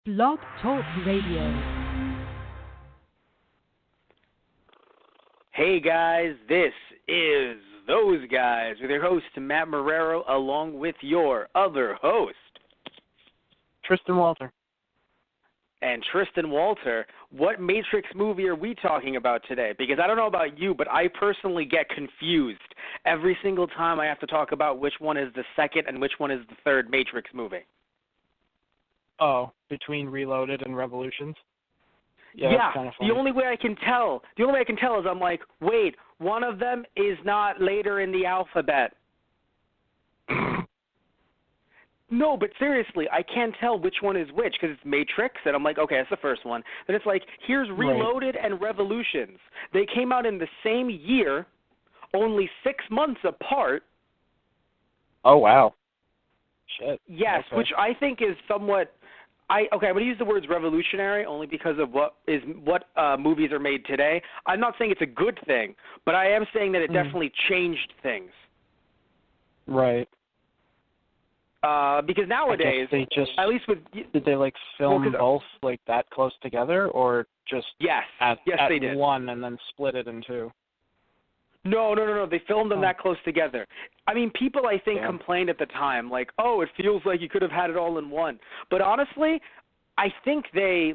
Blog Talk Radio. Hey guys, this is Those Guys with your host Matt Marrero along with your other host, Tristan Walter. And Tristan Walter, what Matrix movie are we talking about today? Because I don't know about you, but I personally get confused every single time I have to talk about which one is the second and which one is the third Matrix movie. Oh, between Reloaded and Revolutions? Yeah, that's kind of funny. the only way I can tell is I'm like, wait, one of them is not later in the alphabet. No, but seriously, I can't tell which one is which because it's Matrix, and I'm like, okay, that's the first one. Then it's like, here's Reloaded and Revolutions. They came out in the same year, only 6 months apart. Oh, wow. Shit. Yes, okay. Which I think is somewhat... I'm going to use the words revolutionary only because of what movies are made today. I'm not saying it's a good thing, but I am saying that it definitely changed things. Right. Because nowadays, they just, at least with... Did they, film both, that close together, or just yes, they did. One and then split it in two? No. They filmed them that close together. I mean, people, I think, complained at the time, it feels like you could have had it all in one. But honestly, I think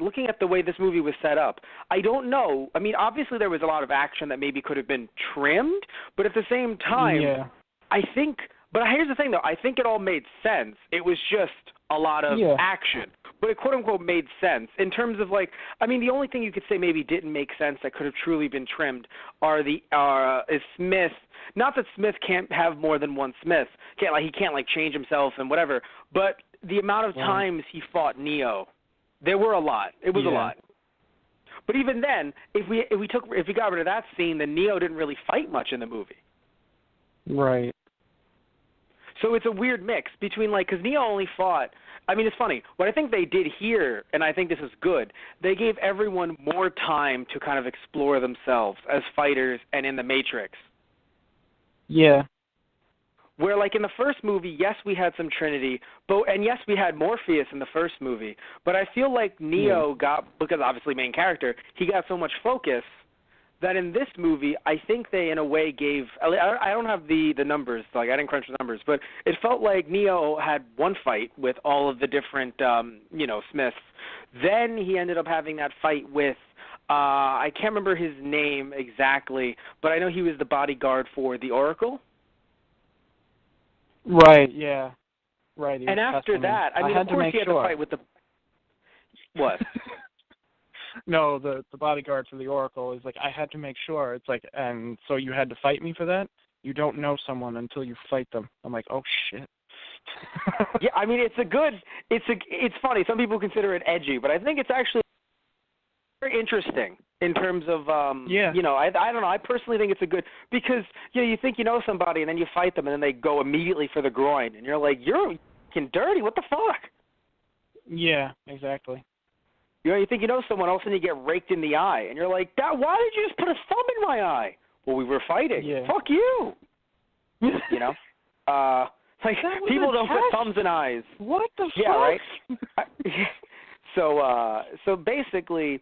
looking at the way this movie was set up, I don't know. I mean, obviously there was a lot of action that maybe could have been trimmed, but at the same time, I think... But here's the thing, though. I think it all made sense. It was just a lot of action. But it, quote-unquote, made sense in terms of, the only thing you could say maybe didn't make sense that could have truly been trimmed is Smith. Not that Smith can't have more than one Smith. He can't you himself and whatever. But the amount of times he fought Neo, there were a lot. It was a lot. But even then, if we got rid of that scene, then Neo didn't really fight much in the movie. Right. So it's a weird mix between, because Neo only fought... I mean, it's funny. What I think they did here, and I think this is good, they gave everyone more time to kind of explore themselves as fighters and in the Matrix. Yeah. Where, in the first movie, yes, we had some Trinity, and yes, we had Morpheus in the first movie, but I feel like Neo got, because obviously main character, he got so much focus that in this movie, I think they, in a way, gave... I don't have the numbers, I didn't crunch the numbers, but it felt like Neo had one fight with all of the different, Smiths. Then he ended up having that fight with... I can't remember his name exactly, but I know he was the bodyguard for the Oracle. Right, yeah. Right. And after that, of course he had to fight with the... What? No, the bodyguard for the Oracle is I had to make sure. It's and so you had to fight me for that? You don't know someone until you fight them. I'm like, oh, shit. Yeah, I mean, it's funny. Some people consider it edgy, but I think it's actually very interesting in terms of, I don't know. I personally think it's a good, because, you think you know somebody and then you fight them and then they go immediately for the groin and you're like, you're fucking dirty. What the fuck? Yeah, exactly. You think you know someone else and you get raked in the eye. And you're like, why did you just put a thumb in my eye? Well, we were fighting. Yeah. Fuck you. People don't put thumbs in eyes. What the fuck? Yeah, right? So basically,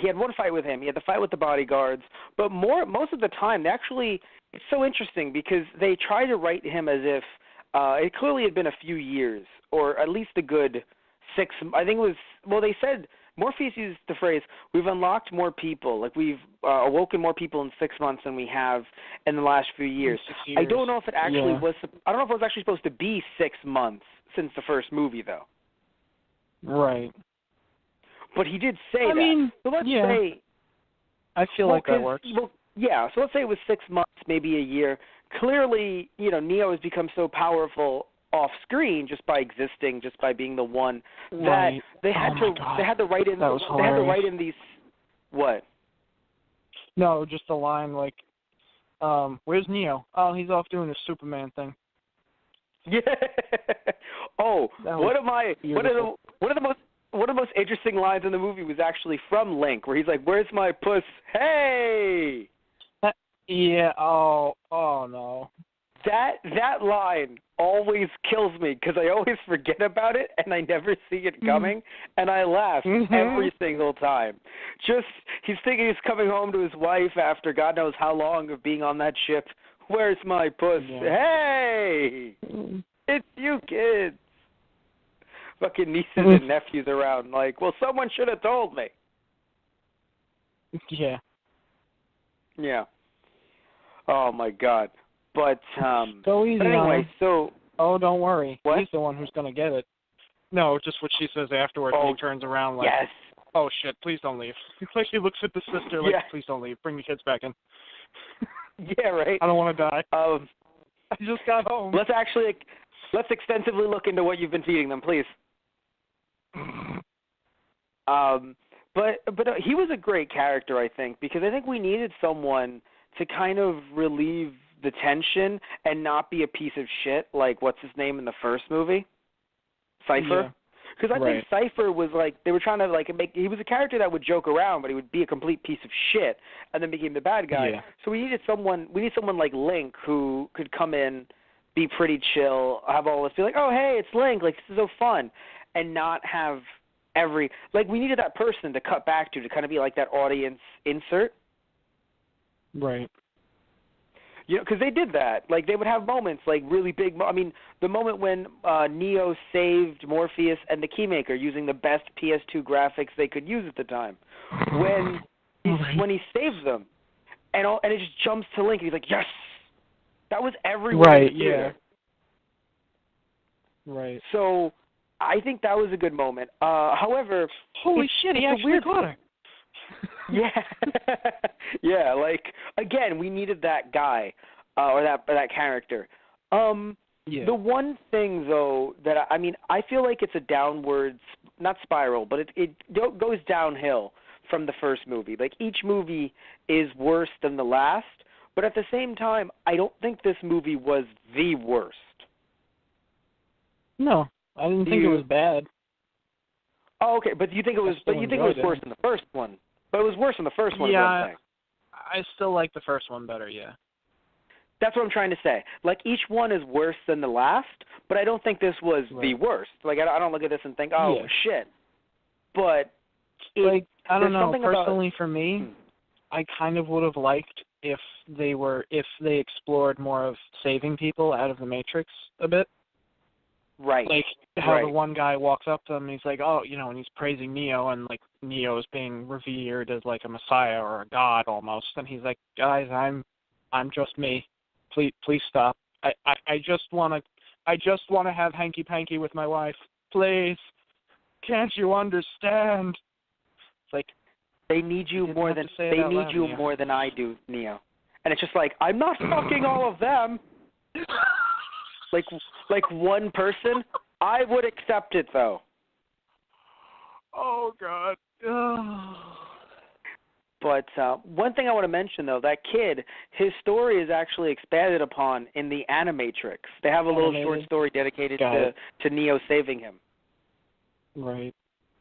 he had one fight with him. He had the fight with the bodyguards. But most of the time, it's so interesting because they try to write him as if it clearly had been a few years, or at least a good 6, I think it was, they said, Morpheus used the phrase, we've unlocked more people, we've awoken more people in 6 months than we have in the last few years. I don't know if it actually was, I don't know if it was actually supposed to be 6 months since the first movie, though. Right. But he did say that. Mean, so let's say... I feel like that works. Well, yeah, so let's say it was 6 months, maybe a year. Clearly, Neo has become so powerful off screen just by existing, just by being the one that they had to write in. That was they had to write in these. What? No, just a line where's Neo? Oh, he's off doing his Superman thing. Yeah. One of the most interesting lines in the movie was actually from Link, where he's like, "Where's my puss? Hey." Yeah. Oh no. That line always kills me because I always forget about it and I never see it coming, and I laugh every single time. Just, he's thinking he's coming home to his wife after God knows how long of being on that ship. Where's my puss? Yeah. Hey! It's you kids! Fucking nieces and nephews around like, well, someone should have told me. Yeah. Yeah. Oh, my God. But, so easy, but anyway, so... Oh, don't worry. What? He's the one who's going to get it. No, just what she says afterwards. Oh, he turns around like, yes. Oh, shit, please don't leave. Like, he looks at the sister like, please don't leave. Bring the kids back in. Yeah, right. I don't want to die. I just got home. Let's extensively look into what you've been feeding them, please. But he was a great character, I think, because I think we needed someone to kind of relieve the tension and not be a piece of shit like what's his name in the first movie, Cypher. Because I think Cypher was like, they were trying to like he was a character that would joke around, but he would be a complete piece of shit and then became the bad guy. Yeah. So we need someone like Link who could come in, be pretty chill, have all this, be like, oh hey, it's Link, like this is so fun, and not have we needed that person to cut back to kind of be like that audience insert. Right. You know, because they did that. Like, they would have moments, like, really big the moment when Neo saved Morpheus and the Keymaker using the best PS2 graphics they could use at the time. When he saves them, and it just jumps to Link, and he's like, yes! That was everywhere. Right, yeah. Right. So, I think that was a good moment. However... Holy shit, he actually caught her. Yeah. Yeah, like, again, we needed that guy, or that character. The one thing, though, that, I feel like it's a downward, not spiral, but it goes downhill from the first movie. Like, each movie is worse than the last, but at the same time, I don't think this movie was the worst. No, I didn't think it was bad. Oh, okay, but you think it was worse than the first one? But it was worse than the first one. Yeah, I still like the first one better. Yeah. That's what I'm trying to say. Like, each one is worse than the last, but I don't think this was the worst. Like, I don't look at this and think, oh shit. But I don't know. Personally, for me, I kind of would have liked if they explored more of saving people out of the Matrix a bit. Right. Like how the one guy walks up to him and he's like, oh, and he's praising Neo, and like Neo is being revered as like a messiah or a god almost, and he's like, guys, I'm just me. Please stop. I just wanna have hanky panky with my wife. Please. Can't you understand? It's like they need you more than more than I do, Neo. And it's just like, I'm not fucking all of them. Like one person, I would accept it though. Oh God. But one thing I want to mention though, that kid, his story is actually expanded upon in the Animatrix. They have a little short story dedicated to Neo saving him. Right.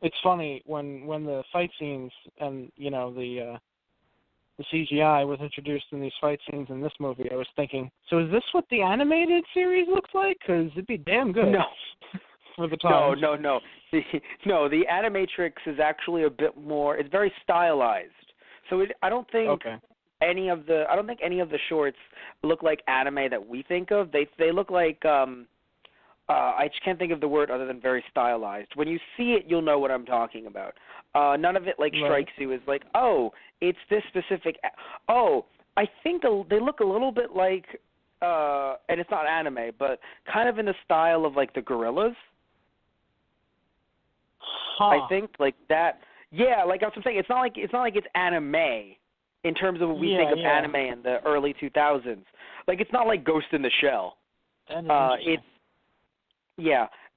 It's funny when the fight scenes and the CGI was introduced in these fight scenes in this movie, I was thinking, so is this what the animated series looks like? Because it'd be damn good. No. For the time. No. The Animatrix is actually a bit more. It's very stylized. So I don't think any of the shorts look like anime that we think of. They look like I just can't think of the word other than very stylized. When you see it, you'll know what I'm talking about. None of it strikes you as like, oh, it's this specific. I think they look a little bit like, and it's not anime, but kind of in the style of like the Gorillas. I think like that. Yeah, like that's what I'm saying. It's not like it's anime in terms of what we think of anime in the early 2000s. Like it's not like Ghost in the Shell.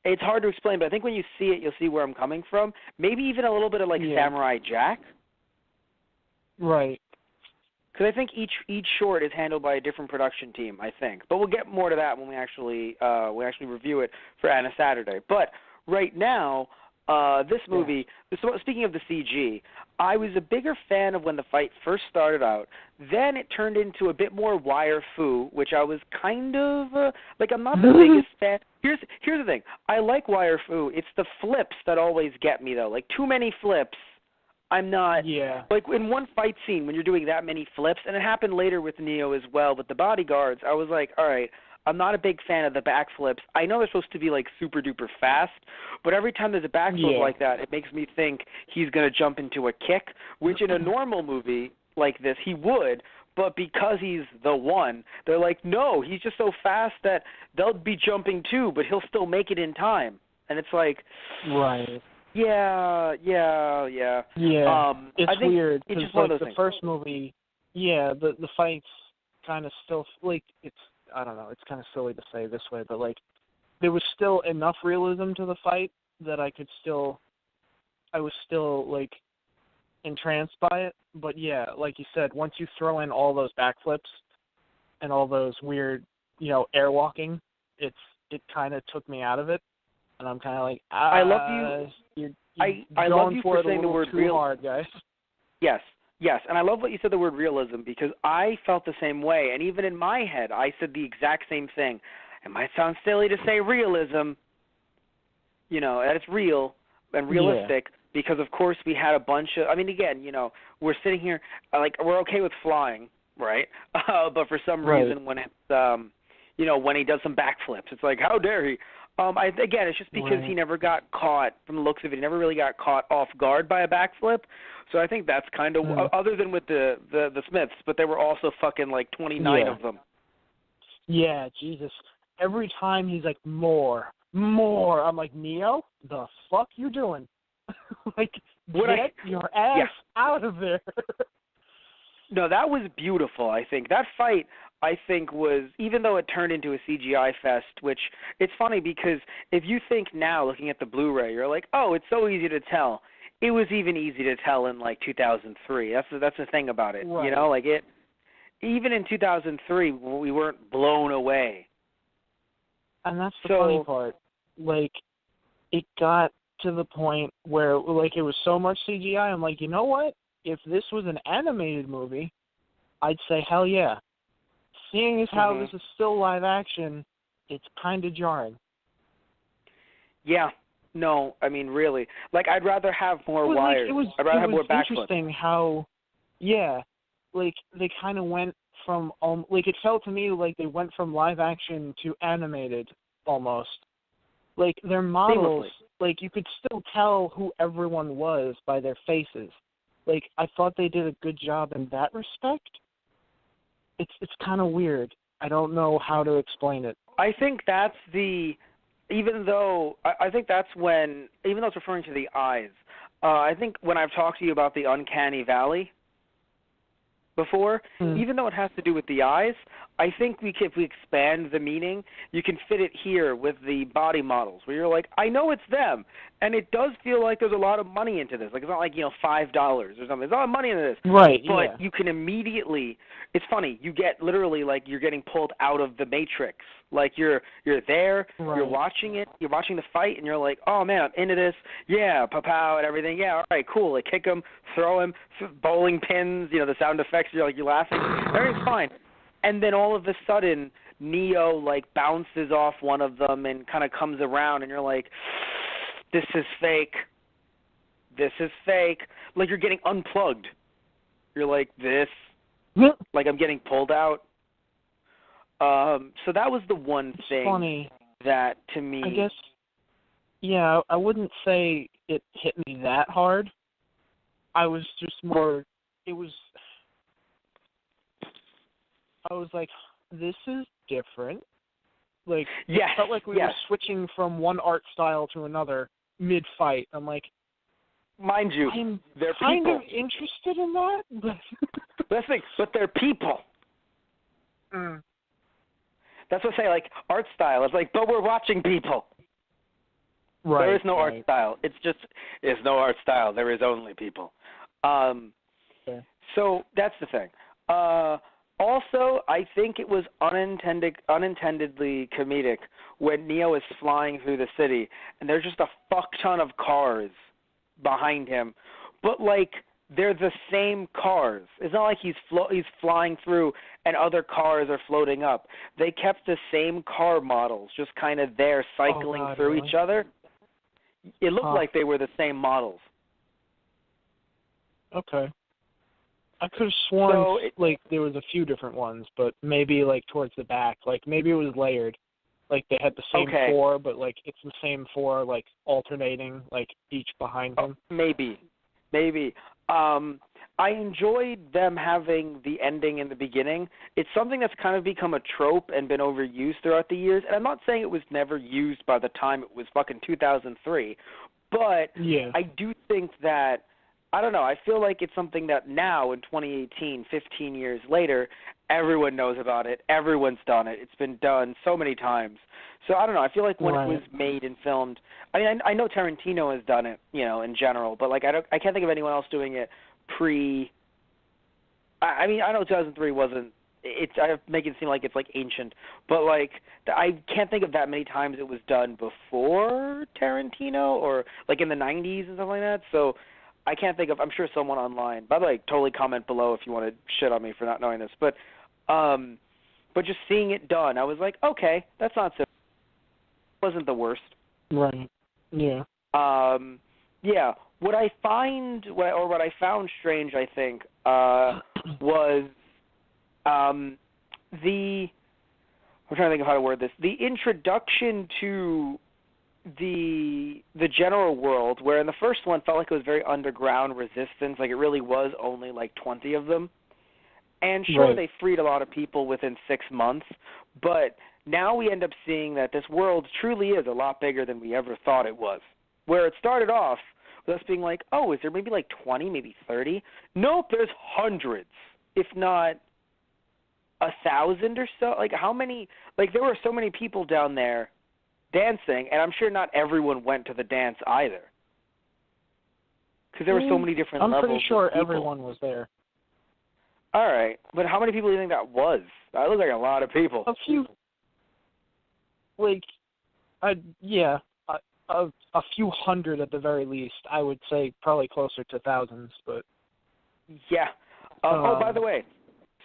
It's hard to explain, but I think when you see it, you'll see where I'm coming from. Maybe even a little bit of like Samurai Jack. Right. Because I think each short is handled by a different production team, I think. But we'll get more to that when we actually review it for Anna Saturday. But right now, This movie, speaking of the CG, I was a bigger fan of when the fight first started out. Then it turned into a bit more wire-fu, which I was kind of, I'm not the biggest fan. Here's the thing. I like wire-fu. It's the flips that always get me, though. Like, too many flips. I'm not, like, in one fight scene when you're doing that many flips, and it happened later with Neo as well, with the bodyguards, I was like, all right, I'm not a big fan of the backflips. I know they're supposed to be, like, super-duper fast, but every time there's a backflip like that, it makes me think he's going to jump into a kick, which in a normal movie like this, he would, but because he's the one, they're like, no, he's just so fast that they'll be jumping too, but he'll still make it in time. And it's like... Right. Yeah. It's I think weird it's because just one of those the things. first movie, the fights kind of still it's I don't know, it's kind of silly to say this way, but like there was still enough realism to the fight that I was still like entranced by it. But yeah, like you said, once you throw in all those backflips and all those weird, airwalking, it kind of took me out of it. And I'm kind of like, I love you. I love you for saying the word real. Hard, guys. Yes, and I love what you said the word realism because I felt the same way. And even in my head, I said the exact same thing. It might sound silly to say realism, that it's real and realistic because, of course, we had a bunch of. I mean, again, we're sitting here like we're okay with flying, right? But for some reason, when it's when he does some backflips, it's like, how dare he? Again, it's just because he never got caught, from the looks of it, he never really got caught off guard by a backflip. So I think that's kind of, other than with the Smiths, but there were also fucking like 29 of them. Yeah, Jesus. Every time he's like, more. I'm like, Neo, the fuck you doing? Like, get your ass out of there. No, that was beautiful, I think. That fight, I think, was, even though it turned into a CGI fest, which it's funny because if you think now, looking at the Blu-ray, you're like, oh, it's so easy to tell. It was even easy to tell in, like, 2003. That's the thing about it, Like, even in 2003, we weren't blown away. And that's the funny part. Like, it got to the point where, like, it was so much CGI, I'm like, you know what? If this was an animated movie, I'd say hell yeah. Seeing as how this is still live action, it's kind of jarring. Yeah. No, I mean, really. Like, I'd rather have more wires. I'd rather have more backflips. It was interesting how, like, they kind of went from, like, it felt to me like they went from live action to animated, almost. Like, their models, like, you could still tell who everyone was by their faces. Like, I thought they did a good job in that respect. It's kind of weird. I don't know how to explain it. I think that's even though it's referring to the eyes, I think when I've talked to you about the uncanny valley before, even though it has to do with the eyes, I think if we expand the meaning, you can fit it here with the body models, where you're like, I know it's them, and it does feel like there's a lot of money into this. Like, it's not like, $5 or something. There's a lot of money into this. Right, But you can immediately, it's funny, you get literally like you're getting pulled out of the Matrix. Like, you're there, you're watching it, you're watching the fight, and you're like, oh, man, I'm into this. Yeah, pow-pow and everything. Yeah, all right, cool. Like, kick him, throw him, bowling pins, the sound effects, you're laughing. Everything's fine. And then all of a sudden, Neo, like, bounces off one of them and kind of comes around, and you're like, this is fake. This is fake. Like, you're getting unplugged. You're like, like, I'm getting pulled out. So that was the one thing that, to me... I guess, I wouldn't say it hit me that hard. I was just more... I was like, this is different. Like, it felt like we were switching from one art style to another mid-fight. I'm like, mind you, they're kind people. of interested in that, but... That's the thing, but they're people. That's what I say, like, art style. It's like, but we're watching people. Right. There is no art style. It's no art style. There is only people. So that's the thing. Also, I think it was unintendedly comedic when Neo is flying through the city and there's just a fuck ton of cars behind him, but like they're the same cars. It's not like he's flying through and other cars are floating up. They kept the same car models, just kind of there cycling through really? each other. It looked like they were the same models. Okay. I could have sworn like there was a few different ones, but maybe like towards the back, like maybe it was layered. Like they had the same four, but like it's the same four, like alternating, like each behind him. Maybe. I enjoyed them having the ending in the beginning. It's something that's kind of become a trope and been overused throughout the years. And I'm not saying it was never used by the time it was fucking 2003, but yeah. I do think that, I don't know, I feel like it's something that now in 2018, 15 years later, everyone knows about it. Everyone's done it. It's been done so many times. So I don't know. I feel like when it was made and filmed, I mean, I know Tarantino has done it, you know, in general, but like I can't think of anyone else doing it pre. I mean, I know 2003 wasn't. I make it seem like it's like ancient, but like I can't think of that many times it was done before Tarantino or like in the 90s and stuff like that. So I can't think of. I'm sure someone online. By the way, totally comment below if you want to shit on me for not knowing this. But just seeing it done, I was like, okay, that's not so. Wasn't the worst. Right. Yeah. Yeah. What I found strange, I think, was the. I'm trying to think of how to word this. The introduction to the general world, where in the first one felt like it was very underground resistance, like it really was only like 20 of them. And sure, they freed a lot of people within 6 months, but now we end up seeing that this world truly is a lot bigger than we ever thought it was. Where it started off with us being like, oh, is there maybe like 20, maybe 30? Nope, there's hundreds, if not 1,000 or so. Like how many? Like there were so many people down there dancing, and I'm sure not everyone went to the dance either, because there were so many different levels. I'm pretty sure everyone was there. All right, but how many people do you think that was? That looked like a lot of people. A few, like, a few hundred at the very least. I would say probably closer to thousands, but yeah. By the way,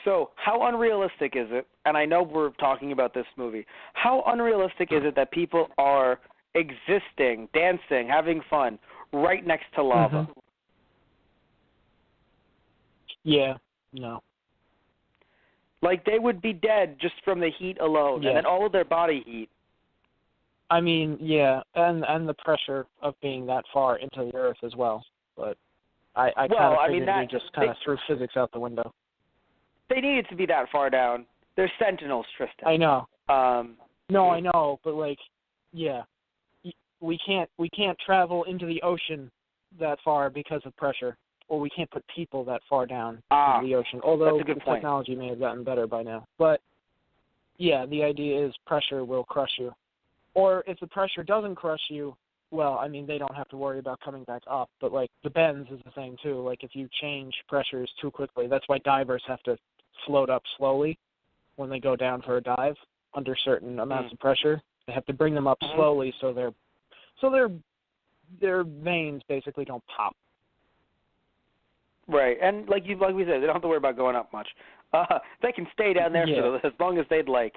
so how unrealistic is it? And I know we're talking about this movie. How unrealistic is it that people are existing, dancing, having fun right next to lava? Mm-hmm. Yeah. No. Like they would be dead just from the heat alone, and then all of their body heat. I mean, yeah, and the pressure of being that far into the earth as well. But I kind of figured we just kind of threw physics out the window. They needed to be that far down. They're sentinels, Tristan. I know. No, I know, but like, yeah, we can't travel into the ocean that far because of pressure. Or we can't put people that far down into the ocean, although the technology may have gotten better by now. But, yeah, the idea is pressure will crush you. Or if the pressure doesn't crush you, well, I mean, they don't have to worry about coming back up. But, like, the bends is the same, too. Like, if you change pressures too quickly, that's why divers have to float up slowly when they go down for a dive under certain amounts of pressure. They have to bring them up slowly so their veins basically don't pop. Right, and like we said, they don't have to worry about going up much. They can stay down there for as long as they'd like.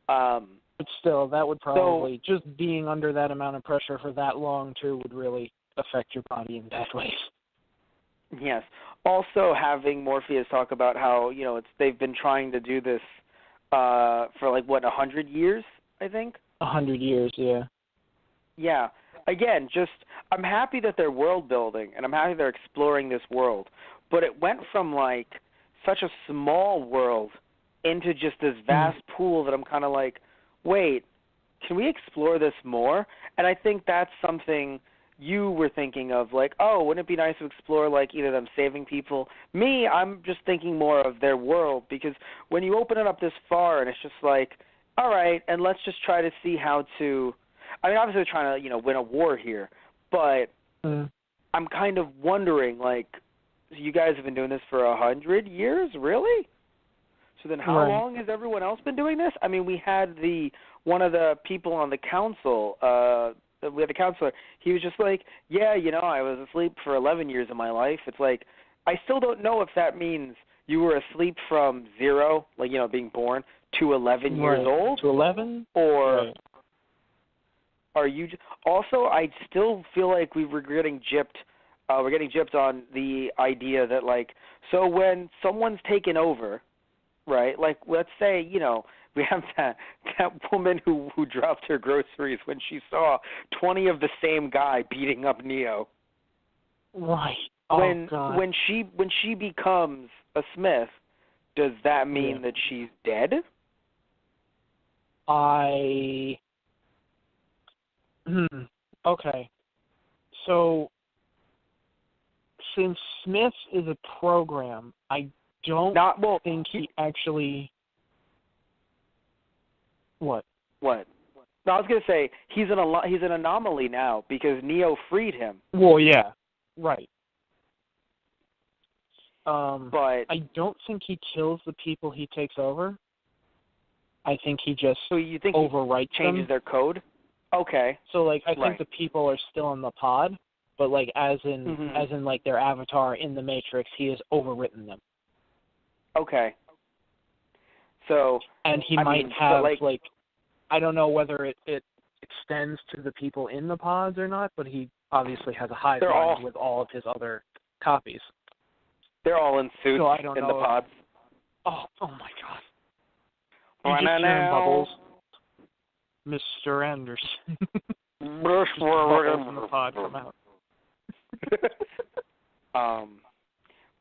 But still, that would probably, just being under that amount of pressure for that long, too, would really affect your body in bad ways. Yes. Also, having Morpheus talk about how, you know, they've been trying to do this for, 100 years, I think? 100 years, yeah. Yeah. Again, I'm happy that they're world building, and I'm happy they're exploring this world. But it went from, such a small world into just this vast pool that I'm kind of like, wait, can we explore this more? And I think that's something you were thinking of, oh, wouldn't it be nice to explore, either them saving people? Me, I'm just thinking more of their world, because when you open it up this far and it's just all right, and let's just try to see how to, I mean, obviously they're trying to, win a war here, but I'm kind of wondering, you guys have been doing this for 100 years, really? So then how long has everyone else been doing this? I mean, we had one of the people on the council, we had the counselor, he was just like, yeah, I was asleep for 11 years of my life. It's like, I still don't know if that means you were asleep from 0, like, being born, to 11 years old. To 11? Or are you, also, I still feel like we're getting gypped. We're getting gypped on the idea that, like, so when someone's taken over, right? Like, let's say, we have that woman who dropped her groceries when she saw 20 of the same guy beating up Neo. Right. God. When she becomes a Smith, does that mean that she's dead? Okay. So, since Smith is a program, I don't think he actually... What? No, I was going to say, he's an anomaly now because Neo freed him. Well, yeah. Right. But I don't think he kills the people he takes over. I think he just overwrites he changes their code? Okay. So, like, I think the people are still in the pod, but, like, as in like, their avatar in the Matrix, he has overwritten them. Okay. So, and he might have, like, I don't know whether it extends to the people in the pods or not, but he obviously has a hive mind with all of his other copies. They're all in suits the pods. Oh my God. You just hear in bubbles, Mr. Anderson. Bubbles in the pod come out.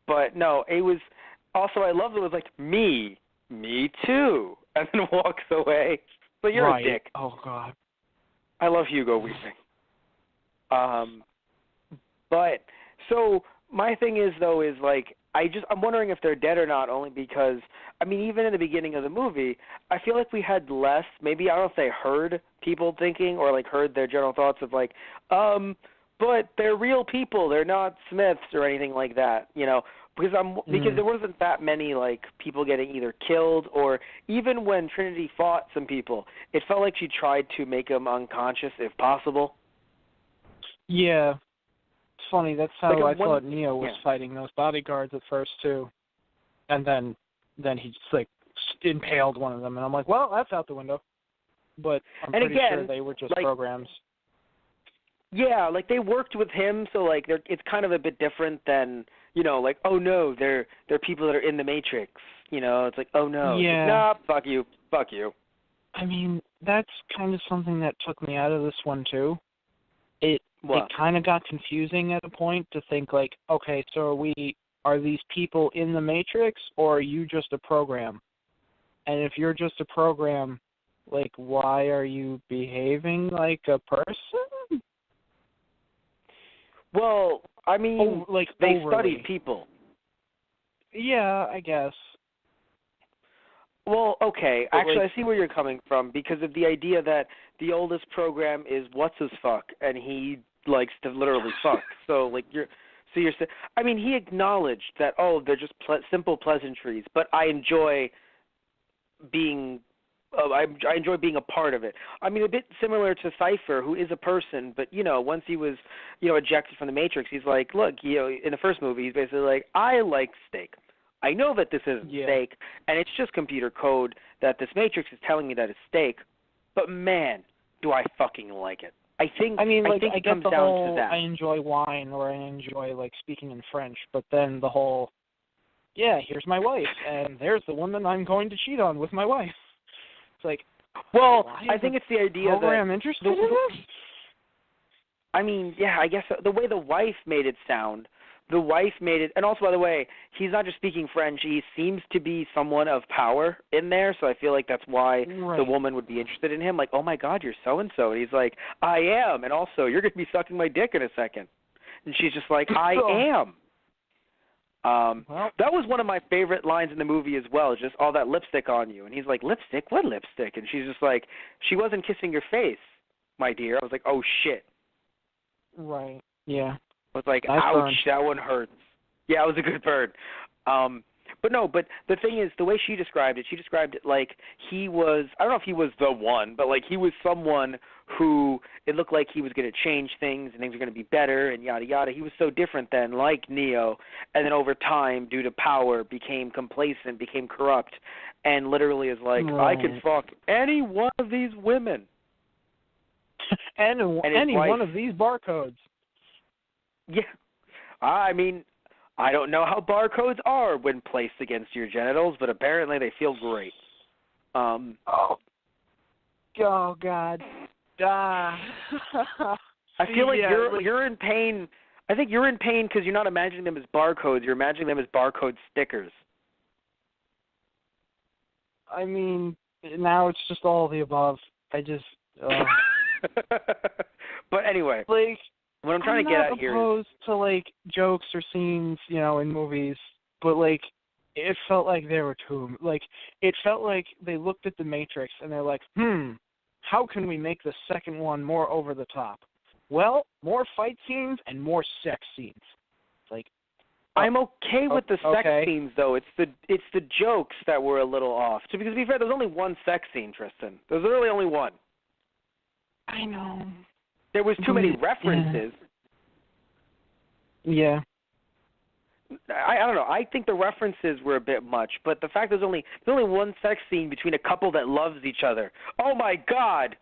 But no, it was, also I loved it was like, me too, and then walks away. But you're a dick. Oh God. I love Hugo Weaving. But so my thing is though is like I'm wondering if they're dead or not, only because I mean even in the beginning of the movie I feel like we had less, maybe I don't know if they heard people thinking or like heard their general thoughts of like but they're real people, they're not Smiths or anything like that, because there wasn't that many like people getting either killed, or even when Trinity fought some people, it felt like she tried to make them unconscious if possible. Yeah. It's funny, that's how I thought Neo was fighting those bodyguards at first too. And then he just like impaled one of them, and I'm like, well, that's out the window. But I'm pretty sure they were just programs. Yeah, like they worked with him, so like it's kind of a bit different than, like, oh no, they're people that are in the Matrix. It's like, oh no. Yeah. Nah, fuck you. I mean, that's kind of something that took me out of this one too. It kind of got confusing at a point to think like, okay, so are these people in the Matrix, or are you just a program? And if you're just a program, like, why are you behaving like a person? Well, I mean, they studied people. Yeah, I guess. Well, okay. Actually, I see where you're coming from, because of the idea that the oldest program is what's-his-fuck, and he likes to literally fuck. So, like, I mean, he acknowledged that, they're just simple pleasantries, but I enjoy being I enjoy being a part of it. I mean, a bit similar to Cypher, who is a person, but, once he was, ejected from the Matrix, he's like, look, in the first movie, he's basically like, I like steak. I know that this isn't steak, and it's just computer code that this Matrix is telling me that it's steak, but man, do I fucking like it. I think it comes down to that. I enjoy wine, or I enjoy, like, speaking in French, but then the whole, here's my wife, and there's the woman I'm going to cheat on with my wife. It's like, well, I think it's the idea that I'm interested in this. I mean, I guess the way the wife made it sound, and also, by the way, he's not just speaking French, he seems to be someone of power in there, so I feel like that's why the woman would be interested in him, like, oh my God, you're so-and-so, and he's like, I am, and also, you're going to be sucking my dick in a second. And she's just like, I am. That was one of my favorite lines in the movie as well, just all that lipstick on you. And he's like, lipstick? What lipstick? And she's just like, she wasn't kissing your face, my dear. I was like, oh, shit. Right, yeah. I was like, nice ouch, burn. that one hurts. Yeah, it was a good burn. But no, but the thing is, the way she described it like he was, I don't know if he was the one, but like he was someone who it looked like he was going to change things and things were going to be better and yada yada. He was so different than like Neo, and then over time, due to power, became complacent, became corrupt, and literally is like, I can fuck any one of these women. any one of these barcodes. Yeah. I mean, I don't know how barcodes are when placed against your genitals, but apparently they feel great. Oh God. I feel like you're in pain. I think you're in pain because you're not imagining them as barcodes. You're imagining them as barcode stickers. I mean, now it's just all of the above. I just. But anyway, like, what I'm trying to get at here is, I'm not opposed to like jokes or scenes, in movies, but like it felt like there were two. Like it felt like they looked at the Matrix and they're like, how can we make the second one more over the top? Well, more fight scenes and more sex scenes. Like, I'm okay with the sex scenes though. It's the jokes that were a little off. So because to be fair, there's only one sex scene, Tristan. There's literally only one. I know. There was too many references. Yeah. I don't know. I think the references were a bit much, but the fact there's only one sex scene between a couple that loves each other. Oh my God!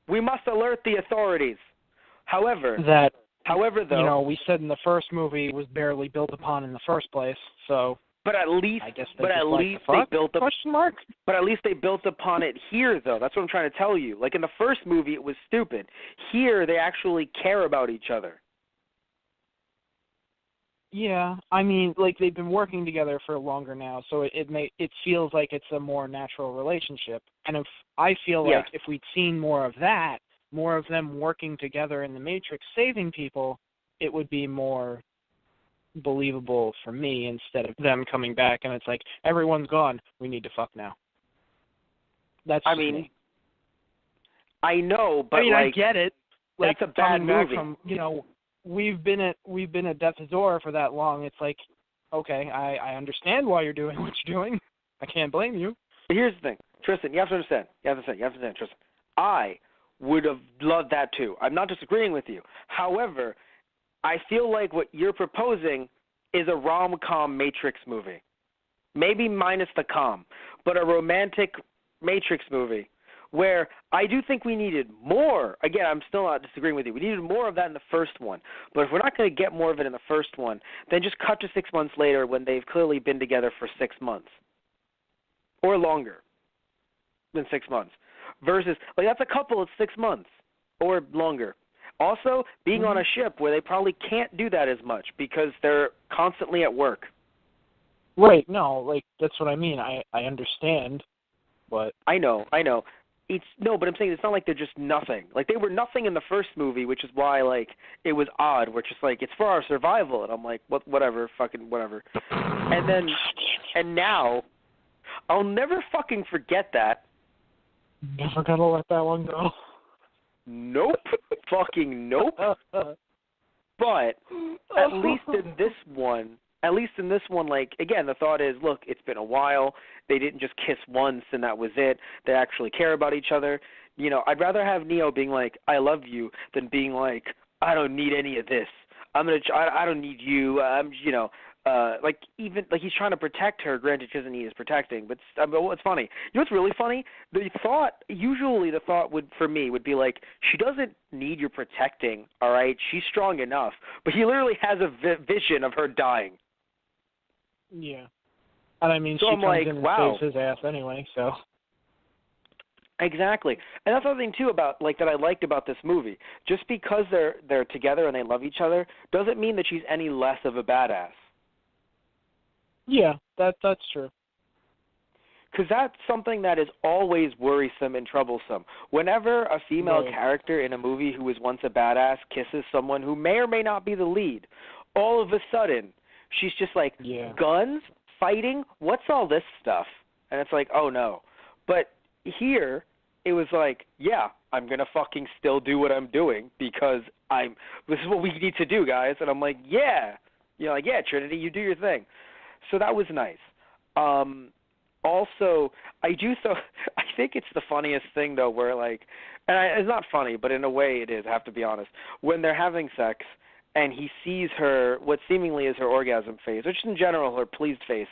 We must alert the authorities. However, though, we said in the first movie was barely built upon in the first place. So, but at least, I guess they built up. Question mark? But at least they built upon it here, though. That's what I'm trying to tell you. Like in the first movie, it was stupid. Here, they actually care about each other. Yeah, I mean, like they've been working together for longer now, so it feels like it's a more natural relationship. And I feel like if we'd seen more of that, more of them working together in the Matrix, saving people, it would be more believable for me instead of them coming back and it's like everyone's gone, we need to fuck now. That's me. I know, but I get it. Like, that's a bad movie. From, we've been at death's door for that long. It's like, okay, I understand why you're doing what you're doing. I can't blame you. Here's the thing, Tristan. You have to understand. Tristan. I would have loved that too. I'm not disagreeing with you. However, I feel like what you're proposing is a rom-com Matrix movie. Maybe minus the com, but a romantic Matrix movie where I do think we needed more. Again, I'm still not disagreeing with you. We needed more of that in the first one. But if we're not going to get more of it in the first one, then just cut to 6 months later when they've clearly been together for 6 months. Or longer than 6 months. Versus, like, that's a couple of 6 months or longer. Also, being on a ship where they probably can't do that as much because they're constantly at work. Right, no, like, that's what I mean. I understand, but... I know. But I'm saying it's not like they're just nothing. Like, they were nothing in the first movie, which is why, like, it was odd. We're just like, it's for our survival. And I'm like, whatever, fucking whatever. And now, I'll never fucking forget that. Never gonna let that one go. Nope. Fucking nope. But at least in this one, like, again, the thought is, look, it's been a while. They didn't just kiss once and that was it. They actually care about each other. I'd rather have Neo being like, I love you, than being like, I don't need any of this. I don't need you. Like, even, like, he's trying to protect her. Granted, she doesn't need his protecting, but it's funny. You know what's really funny? Usually the thought for me would be like, she doesn't need your protecting, all right? She's strong enough. But he literally has a vision of her dying. Yeah. And I mean, so she I'm comes like, in and wow. saves his ass anyway, so. Exactly. And that's the other thing, too, about, like, that I liked about this movie. Just because they're together and they love each other doesn't mean that she's any less of a badass. Yeah, that's true. Because that's something that is always worrisome and troublesome. Whenever a female character in a movie who was once a badass kisses someone who may or may not be the lead, all of a sudden, she's just like, guns, fighting, what's all this stuff? And it's like, oh no. But here, it was like, yeah, I'm going to fucking still do what I'm doing because this is what we need to do, guys. And I'm like, yeah. Like, yeah, Trinity, you do your thing. So that was nice. Also, I think it's the funniest thing though, where like, it's not funny, but in a way it is. I have to be honest. When they're having sex, and he sees her, what seemingly is her orgasm face, which in general her pleased face,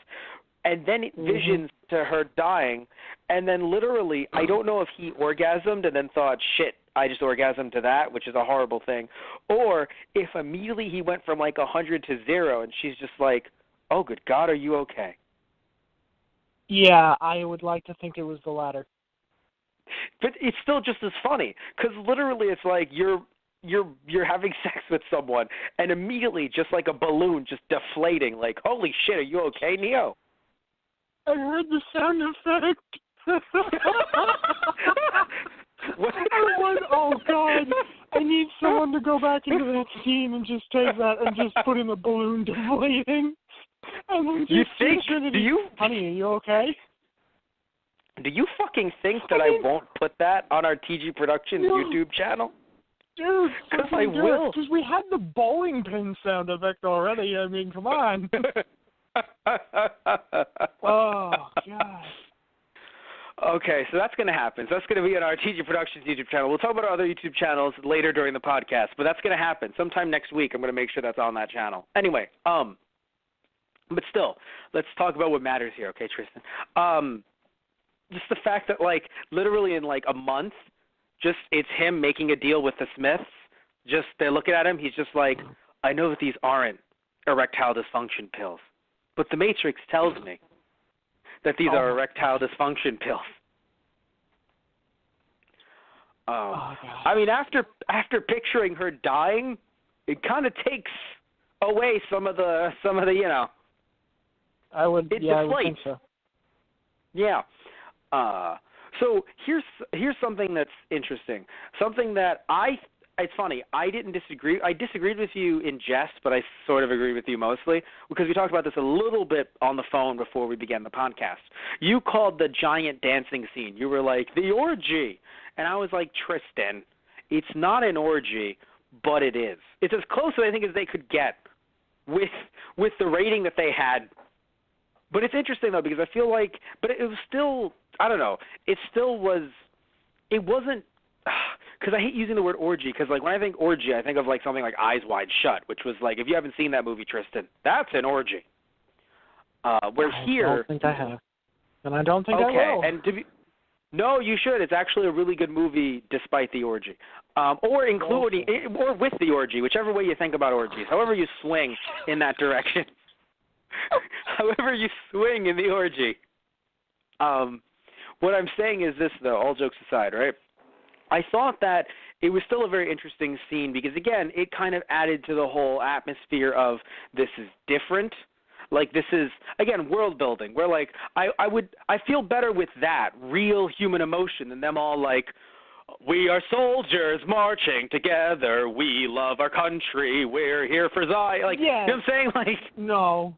and then it visions to her dying, and then literally, I don't know if he orgasmed and then thought, shit, I just orgasmed to that, which is a horrible thing, or if immediately he went from like 100 to 0, and she's just like, oh, good God, are you okay? Yeah, I would like to think it was the latter. But it's still just as funny, because literally it's like you're having sex with someone, and immediately, just like a balloon, just deflating, like, holy shit, are you okay, Neo? I heard the sound effect. What? Oh, God. I need someone to go back into that scene and just take that and just put in a balloon deflating. And then You just think, honey, are you okay? Do you fucking think that I won't put that on our TG Productions YouTube channel? Dude, because I will. Because we had the bowling pin sound effect already. I mean, come on. Oh, God. Okay, so that's going to happen. So that's going to be on our TG Productions YouTube channel. We'll talk about our other YouTube channels later during the podcast, but that's going to happen. Sometime next week, I'm going to make sure that's on that channel. Anyway, but still, let's talk about what matters here, okay, Tristan? Just the fact that, like, literally in, like, a month, just it's him making a deal with the Smiths. Just they're looking at him. He's just like, I know that these aren't erectile dysfunction pills, but the Matrix tells me that these are erectile dysfunction pills. I mean, after picturing her dying, it kind of takes away some of the you know. I would think so. Yeah. So here's something that's interesting. Something that it's funny. I didn't disagree. I disagreed with you in jest, but I sort of agree with you mostly because we talked about this a little bit on the phone before we began the podcast. You called the giant dancing scene. You were like, the orgy. And I was like, Tristan, it's not an orgy, but it is. It's as close, I think, as they could get with the rating that they had. But it's interesting, though, because I feel like, but it was still, I don't know, it wasn't, because I hate using the word orgy, because, like, when I think orgy, I think of, like, something like Eyes Wide Shut, which was, like, if you haven't seen that movie, Tristan, that's an orgy. Where here... I don't think I have. And I don't think I will. And no, you should. It's actually a really good movie despite the orgy. Or including, or with the orgy, whichever way you think about orgies, however you swing in that direction. However you swing in the orgy. What I'm saying is this, though, all jokes aside, right? I thought that it was still a very interesting scene because, again, it kind of added to the whole atmosphere of this is different. Like, this is, again, world building, where, like, I feel better with that real human emotion than them all like, we are soldiers marching together, we love our country, we're here for Zion. Like, yeah. You know what I'm saying? Like, no,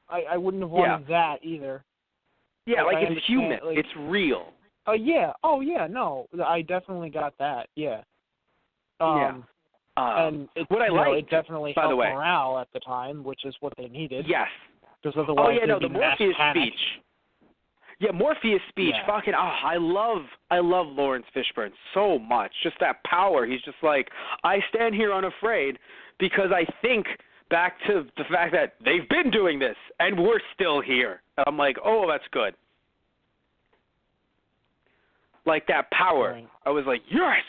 I wouldn't have wanted that either. Yeah, like it's human, like, it's real. Yeah. Oh, yeah, no, I definitely got that, yeah. And it, what I liked, it definitely helped morale at the time, which is what they needed. Yes. Because otherwise the Morpheus speech. Yeah, Morpheus speech. Yeah. Fucking, I love Lawrence Fishburne so much. Just that power. He's just like, I stand here unafraid because I think back to the fact that they've been doing this and we're still here. And I'm like, oh, that's good. Like that power. Right. I was like, yes.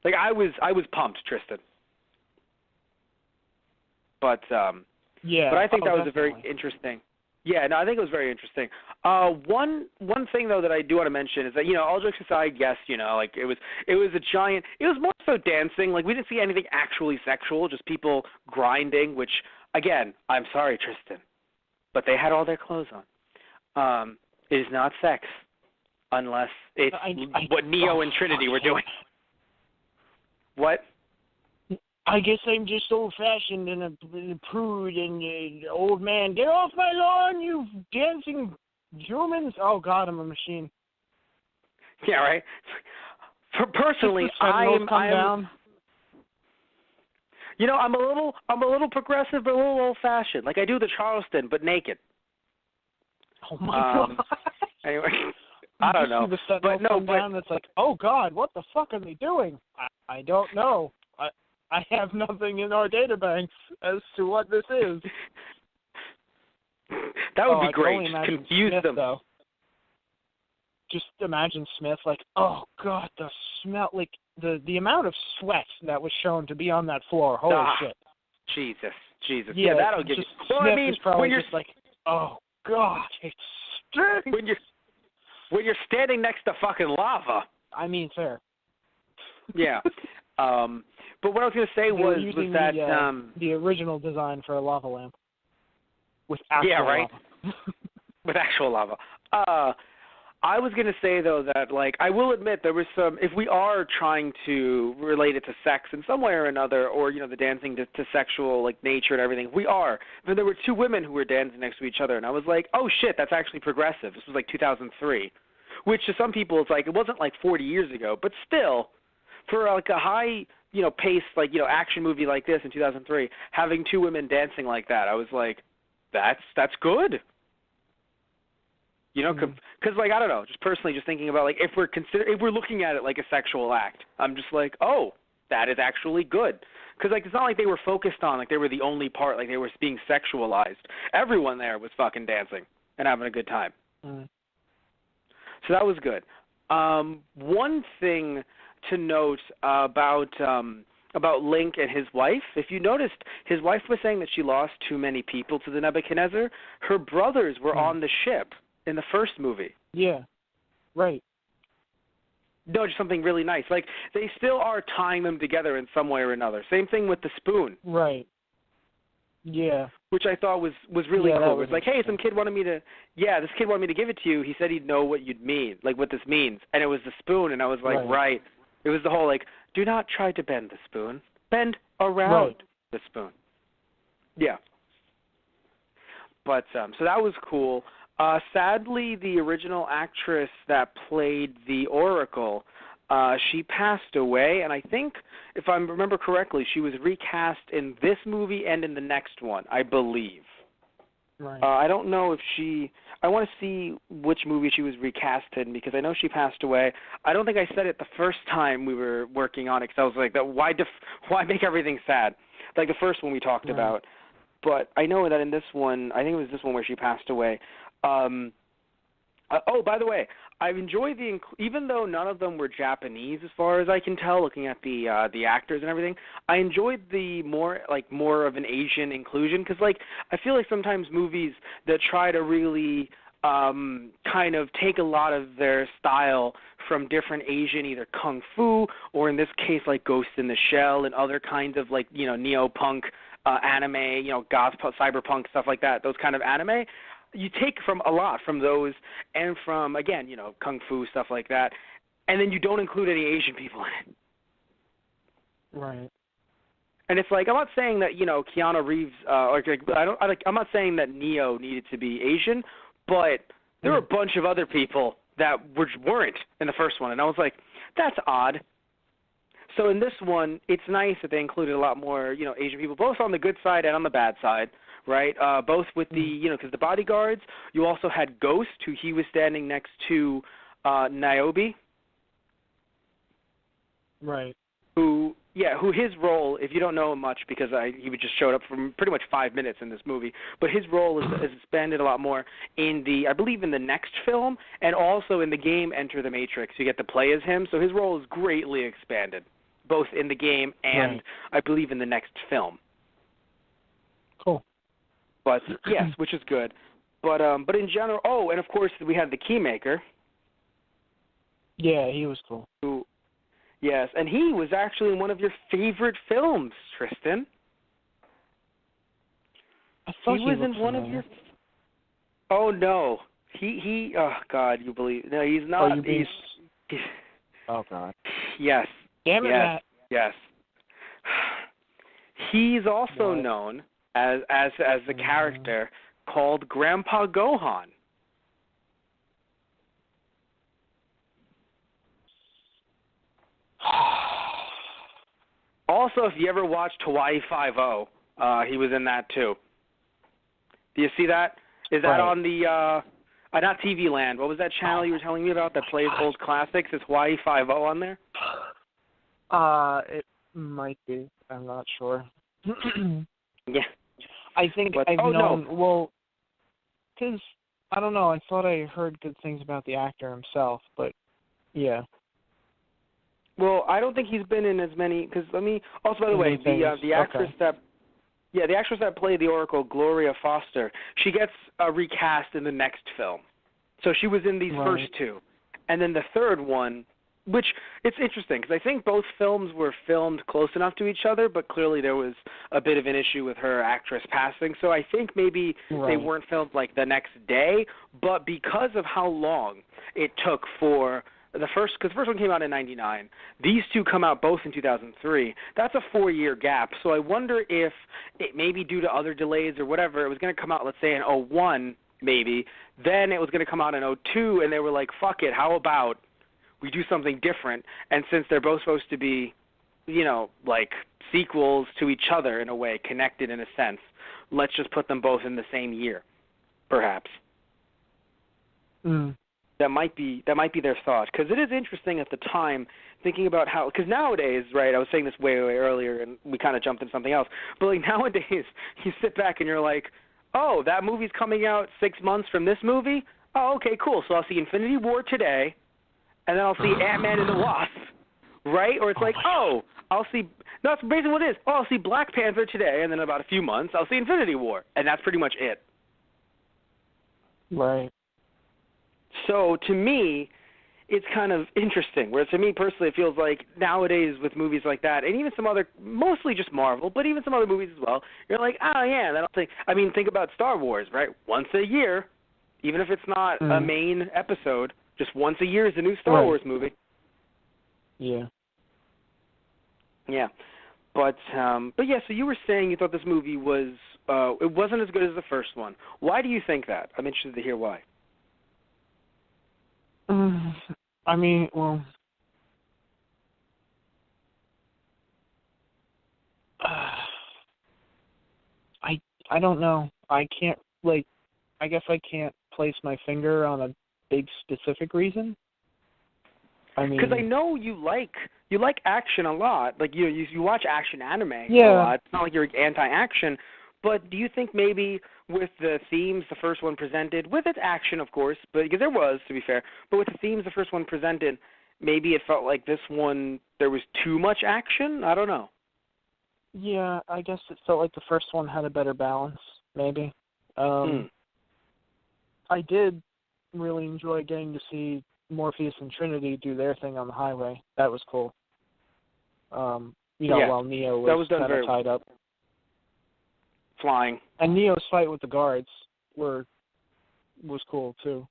Like I was pumped, Tristan. But But I think that was a very interesting. Yeah, no, I think it was very interesting. One thing though that I do want to mention is that, you know, all jokes aside, yes, you know, like it was a giant. It was more so dancing. Like we didn't see anything actually sexual, just people grinding. Which again, I'm sorry, Tristan, but they had all their clothes on. It is not sex unless it's what Neo and Trinity were doing. What? I guess I'm just old-fashioned and a prude and old man. Get off my lawn, you dancing humans! Oh God, I'm a machine. Yeah, right. Personally, I'm. You know, I'm a little progressive, but a little old-fashioned. Like I do the Charleston, but naked. Oh my god. Anyway, I don't know. The Sentinel come down that's like, oh God, what the fuck are they doing? I don't know. I have nothing in our databanks as to what this is. That would be great. I can only Confuse Smith, them. Though. Just imagine Smith like, oh God, the smell, like the amount of sweat that was shown to be on that floor. Holy shit. Jesus. Yeah, that'll give you. Well, Smith I mean, is probably when you're just like, oh God, it stinks. When you're standing next to fucking lava. I mean, fair. Yeah. But what I was going to say was that the original design for a lava lamp with actual lava. With actual lava. I was going to say though that like I will admit there was some, if we are trying to relate it to sex in some way or another, or you know the dancing to sexual like nature and everything, we are. But there were two women who were dancing next to each other, and I was like, oh shit, that's actually progressive. This was like 2003, which to some people it's like it wasn't like 40 years ago, but still, for like a high paced like action movie like this in 2003, having two women dancing like that, I was like, that's good. You know, because like I don't know, just personally, just thinking about like if we're looking at it like a sexual act, I'm just like, oh, that is actually good. Because like it's not like they were focused on like they were the only part, like they were being sexualized. Everyone there was fucking dancing and having a good time. So that was good. One thing to note about Link and his wife, if you noticed, his wife was saying that she lost too many people to the Nebuchadnezzar. Her brothers were on the ship in the first movie. Yeah, right. No, just something really nice. Like, they still are tying them together in some way or another. Same thing with the spoon. Right. Yeah. Which I thought was really cool. It was like, hey, this kid wanted me to give it to you. He said he'd know what you'd mean, like what this means. And it was the spoon, and I was like, right. It was the whole, like, do not try to bend the spoon. Bend around the spoon. Yeah. But, so that was cool. Sadly, the original actress that played the Oracle, she passed away, and I think, if I remember correctly, she was recast in this movie and in the next one, I believe. Right. I don't know if I want to see which movie she was recast in, because I know she passed away. I don't think I said it the first time we were working on it, because I was like, why make everything sad? Like the first one we talked about. But I know that in this one, I think it was this one where she passed away. Oh, by the way, I've enjoyed even though none of them were Japanese as far as I can tell, looking at the actors and everything, I enjoyed the more of an Asian inclusion, because like I feel like sometimes movies that try to really kind of take a lot of their style from different Asian, either kung fu or in this case like Ghost in the Shell and other kinds of like neo-punk anime, goth, cyberpunk, stuff like that, those kind of anime. You take from a lot from those and from, again, kung fu, stuff like that, and then you don't include any Asian people in it. Right. And it's like, I'm not saying that, Keanu Reeves, I'm not saying that Neo needed to be Asian, but there were a bunch of other people that weren't in the first one, and I was like, that's odd. So in this one, it's nice that they included a lot more, Asian people, both on the good side and on the bad side. Right, both with the, because the bodyguards, you also had Ghost, who he was standing next to Niobe. Right. Who his role, if you don't know him much, because he just showed up for pretty much 5 minutes in this movie, but his role is expanded a lot more I believe in the next film, and also in the game Enter the Matrix. You get to play as him, so his role is greatly expanded, both in the game and I believe in the next film. Cool. But yes, which is good. But in general, and of course we had the Keymaker. Yeah, he was cool. Yes, and he was actually in one of your favorite films, Tristan. I thought he was in one of your. Oh no, he. Oh God, you believe? No, he's not. He's. Oh God. Yes. Damn it, Matt. Yes. He's also known as the character called Grandpa Gohan. Also, if you ever watched Hawaii Five-0, he was in that too. Do you see that? Is that on the not TV Land? What was that channel you were telling me about that plays old classics? Is Hawaii Five-0 on there? It might be. I'm not sure. Yeah. I think I've known. No. Well, because I don't know. I thought I heard good things about the actor himself, but yeah. Well, I don't think he's been in as many. Because also, by the way, the actress the actress that played the Oracle, Gloria Foster, she gets recast in the next film. So she was in these first two, and then the third one, which it's interesting because I think both films were filmed close enough to each other, but clearly there was a bit of an issue with her actress passing. So I think maybe they weren't filmed like the next day, but because of how long it took for because the first one came out in 1999. These two come out both in 2003. That's a 4-year gap. So I wonder if it may be due to other delays or whatever. It was going to come out, let's say, in 2001, maybe. Then it was going to come out in 2002, and they were like, fuck it, how about we do something different? And since they're both supposed to be, like sequels to each other in a way, connected in a sense, let's just put them both in the same year, perhaps. That might be their thought, because it is interesting at the time thinking about how, because nowadays, right, I was saying this way earlier and we kind of jumped into something else, but like nowadays you sit back and you're like, oh, that movie's coming out 6 months from this movie? Oh, okay, cool, so I'll see Infinity War today, and then I'll see Ant-Man and the Wasp, right? Or it's I'll see, no, that's basically what it is. Oh, I'll see Black Panther today, and then in about a few months I'll see Infinity War, and that's pretty much it. Right. So to me, it's kind of interesting. Whereas to me personally, it feels like nowadays with movies like that, and even some other, mostly just Marvel, but even some other movies as well, you're like, oh yeah, think about Star Wars, right? Once a year, even if it's not a main episode, just once a year is a new Star Wars movie. Yeah. Yeah. But yeah, so you were saying you thought this movie was, it wasn't as good as the first one. Why do you think that? I'm interested to hear why. Well, I don't know. I can't, I guess I can't place my finger on a big specific reason. Because I know you like action a lot. Like you watch action anime a lot. It's not like you're anti-action. But do you think maybe with the themes the first one presented, with its action, of course, but because there was, to be fair, but with the themes the first one presented, maybe it felt like this one, there was too much action? I don't know. Yeah, I guess it felt like the first one had a better balance, maybe. I did really enjoy getting to see Morpheus and Trinity do their thing on the highway. That was cool. While Neo was kind of tied up. Flying. And Neo's fight with the guards was cool, too.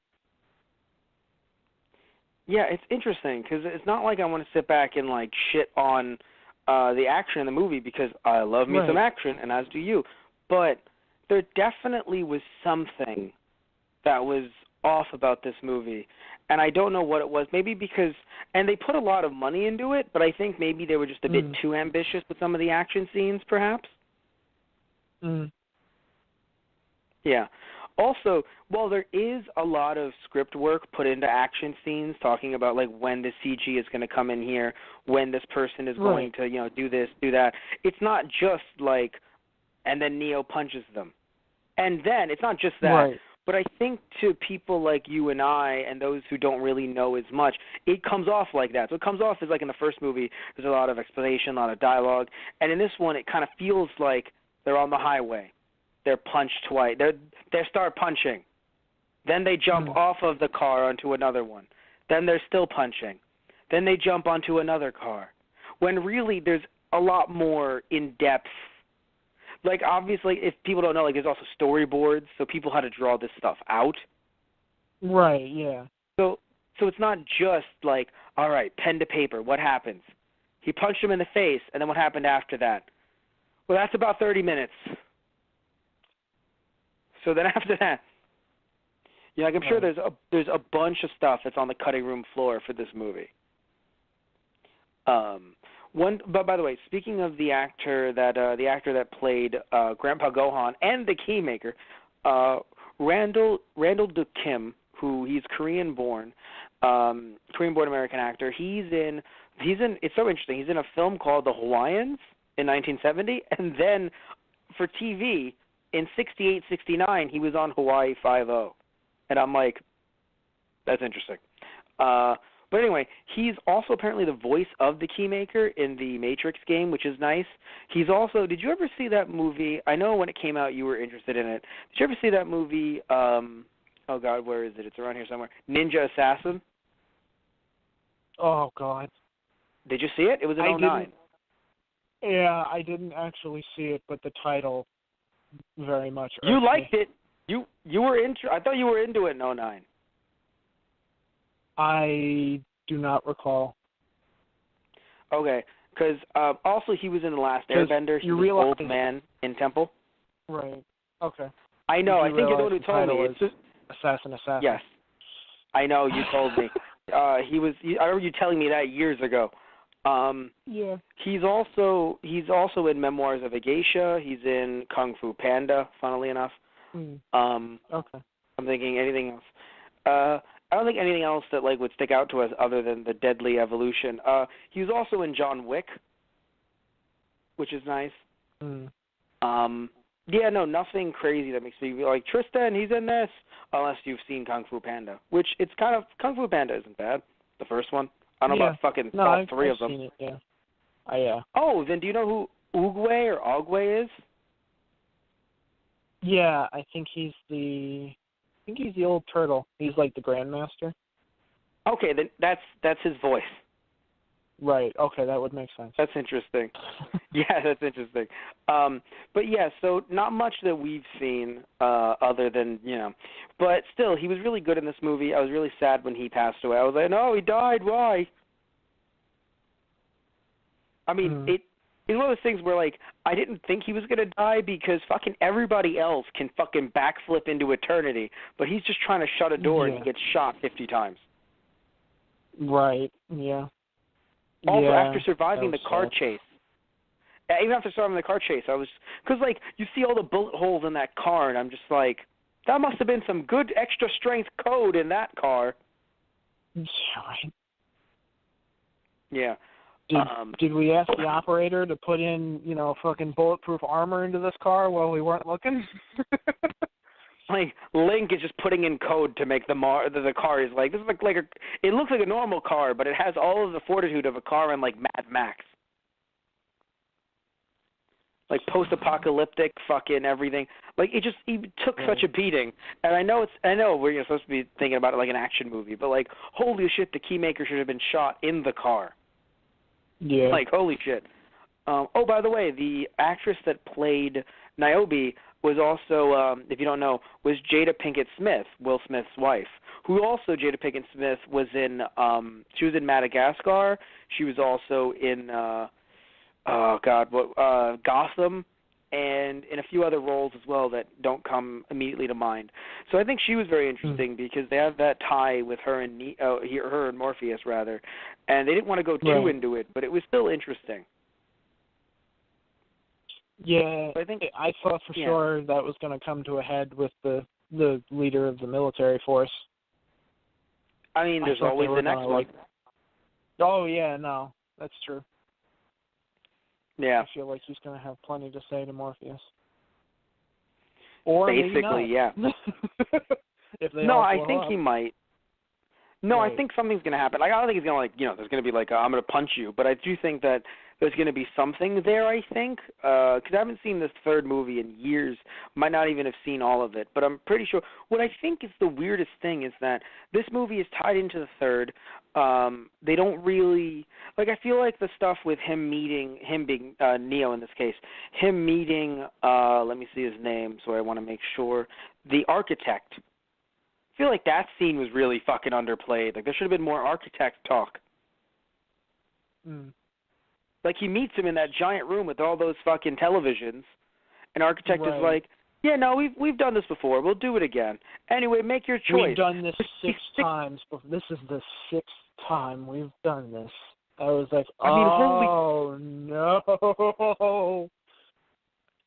Yeah, it's interesting, because it's not like I want to sit back and, shit on the action in the movie, because I love me some action, and as do you. But there definitely was something that was off about this movie, and I don't know what it was. Maybe because, and they put a lot of money into it, but I think maybe they were just a bit too ambitious with some of the action scenes, perhaps. Yeah. Also, while there is a lot of script work put into action scenes, talking about when the CG is going to come in here, when this person is going to, do this, do that. It's not just and then Neo punches them, and then it's not just that. Right. But I think to people like you and I and those who don't really know as much, it comes off like that. So it comes off as in the first movie, there's a lot of explanation, a lot of dialogue, and in this one, it kind of feels like they're on the highway. They're punched twice. They start punching. Then they jump off of the car onto another one. Then they're still punching. Then they jump onto another car. When really there's a lot more in-depth. Obviously, if people don't know, there's also storyboards, so people had to draw this stuff out. Right, yeah. So it's not just all right, pen to paper, what happens? He punched him in the face, and then what happened after that? Well, that's about 30 minutes. So then after that, I'm sure there's a bunch of stuff that's on the cutting room floor for this movie. But by the way, speaking of the actor that played Grandpa Gohan and the Keymaker, Randall De Kim, who he's Korean born American actor. He's in. It's so interesting. He's in a film called The Hawaiians in 1970, and then for TV in 68, 69, he was on Hawaii Five-0, and I'm like, that's interesting. But anyway, he's also apparently the voice of the Keymaker in the Matrix game, which is nice. He's also, did you ever see that movie? I know when it came out you were interested in it. Did you ever see that movie, oh God, where is it? It's around here somewhere. Ninja Assassin? Oh God. Did you see it? It was in 2009. Yeah, I didn't actually see it, but the title very much irked You liked me. it. You were I thought you were into it in 2009. I do not recall. Okay, because also he was in The Last Airbender. He was an old man in Temple. Right. Okay. I know. I think you're the one who told me. It's just Assassin. Yes. I know. You told me. I remember you telling me that years ago. Yeah. He's also in Memoirs of a Geisha. He's in Kung Fu Panda. Funnily enough. Okay. I'm thinking anything else. I don't think anything else that would stick out to us other than the deadly evolution. He was also in John Wick, which is nice. Yeah, no, nothing crazy that makes me be like, Tristan, he's in this, unless you've seen Kung Fu Panda, which it's kind of, Kung Fu Panda isn't bad, the first one. I don't know about fucking all three of them. I've seen it, yeah. Oh, then do you know who Oogway or Ogway is? Yeah, I think he's the old turtle. He's like the Grandmaster. Okay, then that's his voice. Right. Okay, that would make sense. That's interesting. Yeah, that's interesting. But yeah, so not much that we've seen other than, but still, he was really good in this movie. I was really sad when he passed away. I was like, no, he died. Why? I mean, it's one of those things where, I didn't think he was going to die because fucking everybody else can fucking backflip into eternity, but he's just trying to shut a door and he gets shot 50 times. Right, yeah. Also, after surviving the car chase, even after surviving the car chase, I was, because, you see all the bullet holes in that car, and I'm just like, that must have been some good extra strength code in that car. Yeah, right. Yeah. Did we ask the operator to put in, fucking bulletproof armor into this car while we weren't looking? Link is just putting in code to make the car is this is it looks like a normal car, but it has all of the fortitude of a car in Mad Max. Post-apocalyptic fucking everything. It took such a beating. And I know we're supposed to be thinking about it like an action movie, but holy shit, the Keymaker should have been shot in the car. Yeah. Holy shit. Oh, by the way, the actress that played Niobe was also, if you don't know, was Jada Pinkett Smith, Will Smith's wife, who also, Jada Pinkett Smith, was in, she was in Madagascar. She was also in, Gotham, and in a few other roles as well that don't come immediately to mind. So I think she was very interesting because they have that tie with her and Morpheus, rather, and they didn't want to go too into it, but it was still interesting. Yeah, so I thought for sure that was going to come to a head with the leader of the military force. I mean, there's always the next one. Oh, yeah, no, that's true. Yeah. I feel like he's going to have plenty to say to Morpheus. Or basically, maybe not. Yeah. If they I think he might. No, right. I think something's going to happen. I don't think he's going to, there's going to be I'm going to punch you. But I do think that there's going to be something there, I think. Because I haven't seen this third movie in years. Might not even have seen all of it. But I'm pretty sure. What I think is the weirdest thing is that this movie is tied into the third. They don't really, I feel like the stuff with him being Neo in this case, him meeting, let me see his name so I want to make sure, the architect. I feel like that scene was really fucking underplayed. There should have been more architect talk. He meets him in that giant room with all those fucking televisions, and architect is like, yeah, no, we've done this before. We'll do it again. Anyway, make your choice. We've done this 6 times. This is the 6th time we've done this. I was like, I mean, oh, no.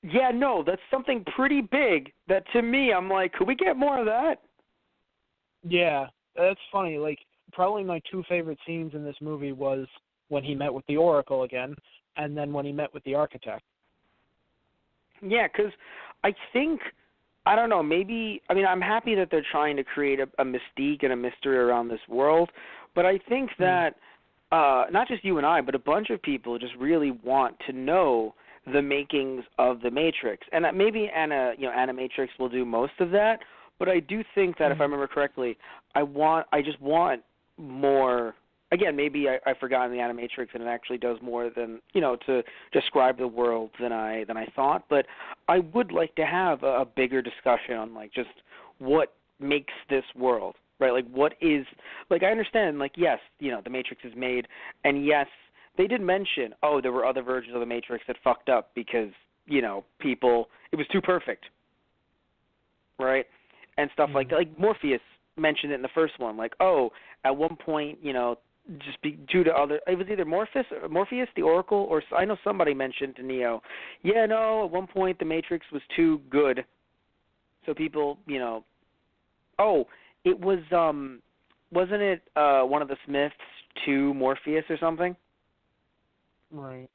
Yeah, no, that's something pretty big that to me, I'm like, could we get more of that? Yeah, that's funny. Like, probably my two favorite scenes in this movie was when he met with the Oracle again, and then when he met with the architect. Yeah, because I think, I don't know, maybe, I mean, I'm happy that they're trying to create a mystique and a mystery around this world, but I think that not just you and I, but a bunch of people just really want to know the makings of the Matrix. And that maybe Animatrix will do most of that, but I do think that if I remember correctly, I just want more. Again, maybe I forgot in the Animatrix and it actually does more than, to describe the world than I thought, but I would like to have a bigger discussion on like just what makes this world, right? Like what is, like I understand, like yes, the Matrix is made, and yes, they did mention, there were other versions of the Matrix that fucked up because, people, it was too perfect, right? And stuff like that. Like Morpheus mentioned it in the first one, like, at one point, just due to other, it was either Morpheus, the Oracle, or I know somebody mentioned to Neo, at one point the Matrix was too good, so people, it was, wasn't it one of the Smiths to Morpheus or something? Right.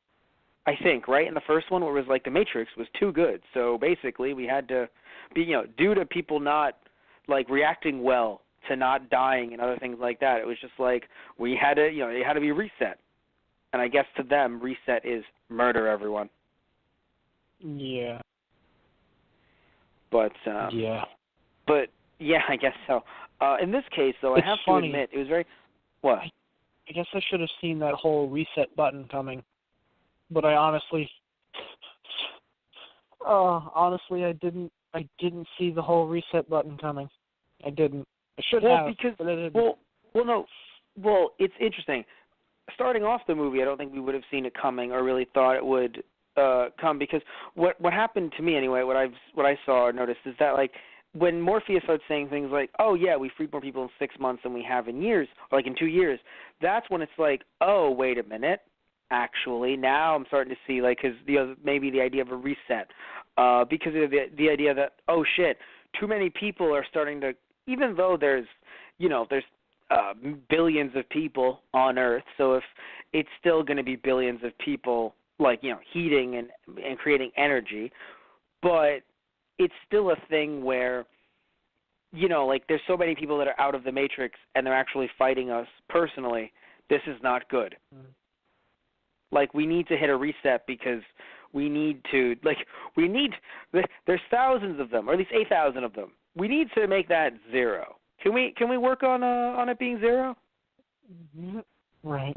I think, right? In the first one where it was like the Matrix was too good, so basically we had to be, due to people not, like, reacting well to not dying and other things like that, it was just like we had to, it had to be reset. And I guess to them, reset is murder everyone. Yeah. But, yeah. But, yeah, I guess so. In this case, though, It's I have funny. to admit, it was very, what? I guess I should have seen that whole reset button coming. But I honestly I didn't see the whole reset button coming. I didn't. I should have. Because, but I didn't. Well, it's interesting. Starting off the movie, I don't think we would have seen it coming or really thought it would come, because what happened to me anyway, what I saw or noticed is that, like, when Morpheus starts saying things like, "Oh yeah, we freed more people in 6 months than we have in years," or like in 2 years, that's when it's like, "Oh, wait a minute." Actually, now I'm starting to see, like, because maybe the idea of a reset, because of the idea that, oh shit, too many people are starting to, even though there's billions of people on Earth, so if it's still going to be billions of people, like, heating and creating energy, but it's still a thing where, like, there's so many people that are out of the Matrix and they're actually fighting us personally. This is not good. Like, we need to hit a reset because we need to, there's thousands of them, or at least 8,000 of them. We need to make that zero. Can we work on it being zero? Right.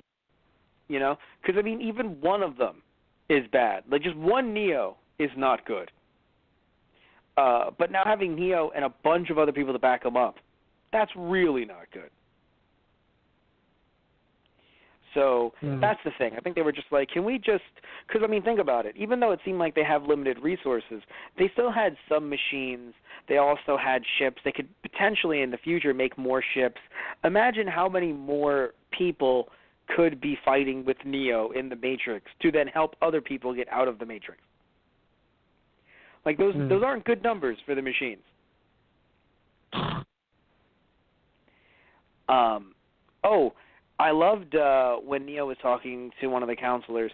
Because, I mean, even one of them is bad. Like, just one Neo is not good. But now having Neo and a bunch of other people to back him up, that's really not good. So that's the thing. I think they were just like, can we just – because, I mean, think about it. Even though it seemed like they have limited resources, they still had some machines. They also had ships. They could potentially in the future make more ships. Imagine how many more people could be fighting with Neo in the Matrix to then help other people get out of the Matrix. Like, those aren't good numbers for the machines. I loved when Neo was talking to one of the counselors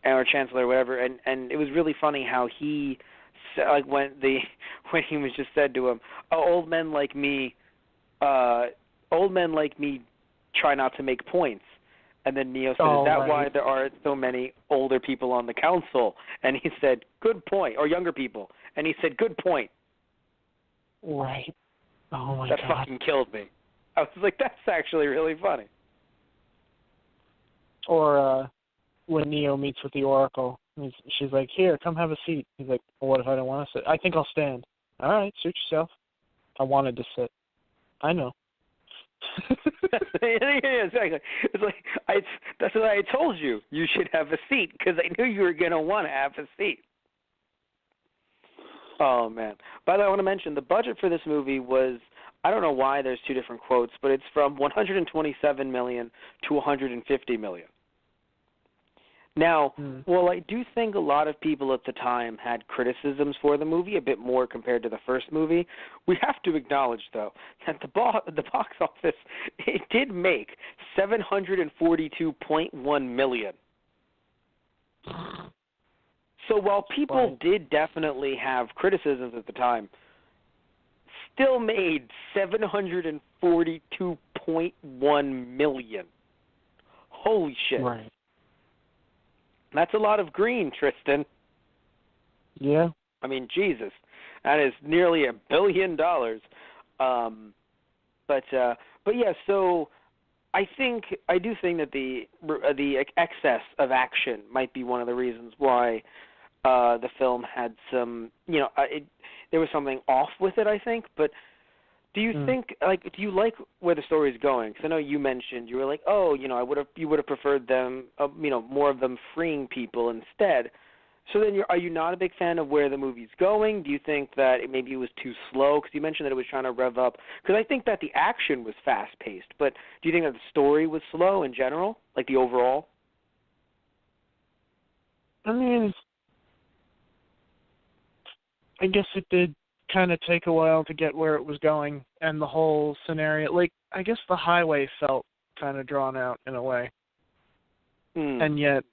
or chancellor or whatever, and it was really funny how he, like, when he was just said to him, old men like me try not to make points. And then Neo said, is that why there are so many older people on the council? And he said, good point. Or younger people. And he said, good point. Right. Oh, my God. That fucking killed me. I was like, that's actually really funny. Or when Neo meets with the Oracle, she's like, here, come have a seat. He's like, well, what if I don't want to sit? I think I'll stand. All right, suit yourself. I wanted to sit. I know. Yeah, exactly. It's like that's what I told you. You should have a seat because I knew you were going to want to have a seat. Oh, man. By the way, I want to mention the budget for this movie was, I don't know why there's two different quotes, but it's from $127 million to $150 million. Now, while I do think a lot of people at the time had criticisms for the movie, a bit more compared to the first movie, we have to acknowledge, though, that the box office, it did make $742.1 million. So while people did definitely have criticisms at the time, still made $742.1 million. Holy shit. Right. That's a lot of green, Tristan. Yeah. I mean, Jesus. That is nearly $1 billion. But yeah, so I do think that the excess of action might be one of the reasons why the film had some, there was something off with it, I think. But do you think, do you like where the story is going? Because I know you mentioned, you were like, you would have preferred them, more of them freeing people instead. So then, are you not a big fan of where the movie's going? Do you think that maybe it was too slow? Because you mentioned that it was trying to rev up. Because I think that the action was fast-paced. But do you think that the story was slow in general, like the overall? I mean, I guess it did kind of take a while to get where it was going, and the whole scenario, like, I guess the highway felt kind of drawn out in a way. And yet,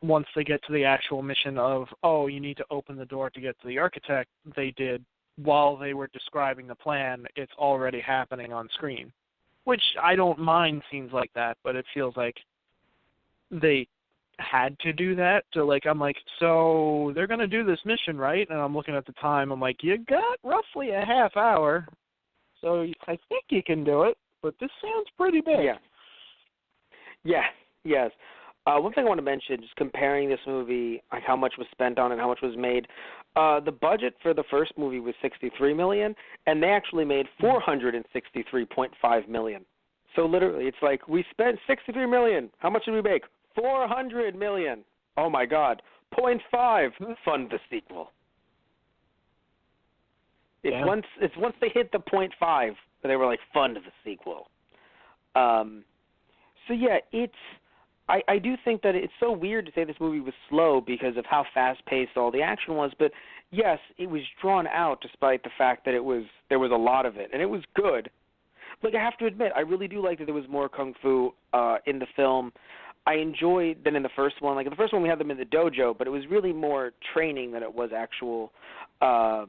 once they get to the actual mission of, you need to open the door to get to the architect, they did, while they were describing the plan, it's already happening on screen. Which I don't mind scenes like that, but it feels like they had to do that. So, I'm like, so they're going to do this mission, right? And I'm looking at the time. I'm like, you got roughly a half hour, so I think you can do it, but this sounds pretty big. Yeah. Yes. One thing I want to mention, just comparing this movie, like how much was spent on it and how much was made. The budget for the first movie was $63 million, and they actually made $463.5 million. So literally, it's like, we spent $63 million. How much did we make? $400 million. Oh my God. 0.5. Fund the sequel. Once they hit the 0.5, they were like, fund the sequel. So yeah, I do think that it's so weird to say this movie was slow because of how fast-paced all the action was, but yes, it was drawn out despite the fact that there was a lot of it, and it was good. Like, I have to admit, I really do like that there was more kung fu in the film. I enjoyed than in the first one. Like, in the first one, we had them in the dojo, but it was really more training than it was actual, in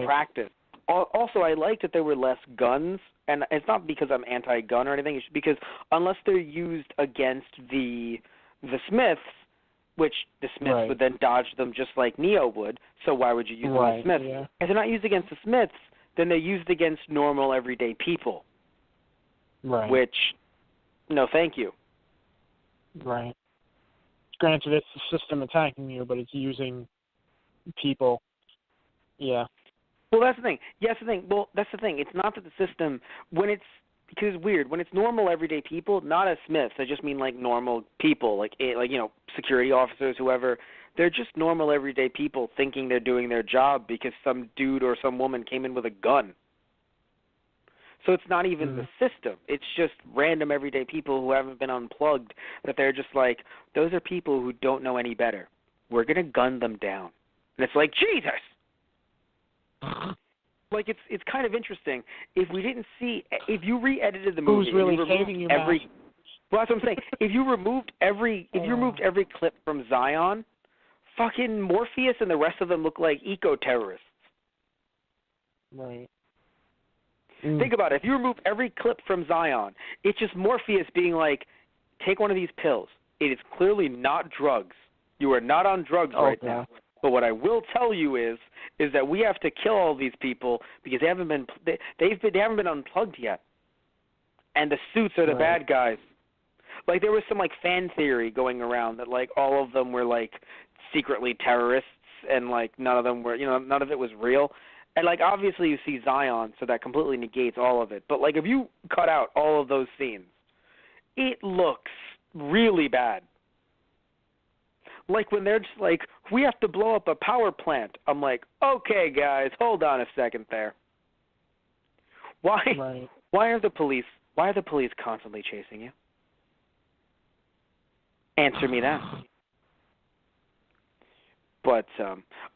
practice. Also, I liked that there were less guns, and it's not because I'm anti-gun or anything. It's because unless they're used against the Smiths, which the Smiths would then dodge them just like Neo would, so why would you use them as Smiths? Yeah. If they're not used against the Smiths, then they're used against normal, everyday people. Right. Which, no thank you. Right. Granted, it's the system attacking you, but it's using people. Yeah. Well, that's the thing. Yes, the thing. Well, that's the thing. It's not that the system, because it's weird. When it's normal, everyday people, not as Smiths. I just mean like normal people, like security officers, whoever. They're just normal, everyday people thinking they're doing their job because some dude or some woman came in with a gun. So it's not even the system. It's just random, everyday people who haven't been unplugged, that they're just like, those are people who don't know any better. We're going to gun them down. And it's like, Jesus! Like, it's kind of interesting. If you re-edited the movie, who's really saving you, well, that's what I'm saying. If you removed every clip from Zion, fucking Morpheus and the rest of them look like eco-terrorists. Right. Think about it. If you remove every clip from Zion, it's just Morpheus being like, take one of these pills. It is clearly not drugs. You are not on drugs right now. But what I will tell you is that we have to kill all these people because they haven't been unplugged yet, and the suits are the bad guys. Like, there was some like fan theory going around that like all of them were like secretly terrorists, and like none of it was real. And like obviously you see Zion, so that completely negates all of it. But like if you cut out all of those scenes, it looks really bad. Like when they're just like, we have to blow up a power plant. I'm like, okay, guys, hold on a second there. Why are the police constantly chasing you? Answer me that. But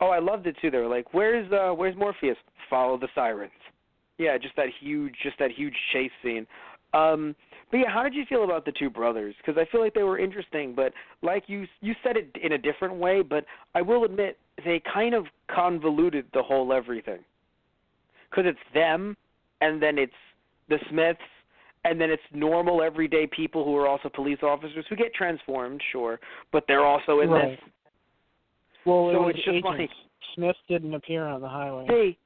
I loved it too. They were like, "Where's Morpheus?" Follow the sirens. Yeah, just that huge chase scene. But yeah, how did you feel about the two brothers? Because I feel like they were interesting, but like you said it in a different way. But I will admit they kind of convoluted the whole everything. Because it's them, and then it's the Smiths, and then it's normal everyday people who are also police officers who get transformed, sure, but they're also in this. Well, so it was it's just agents. like Smith didn't appear on the highway.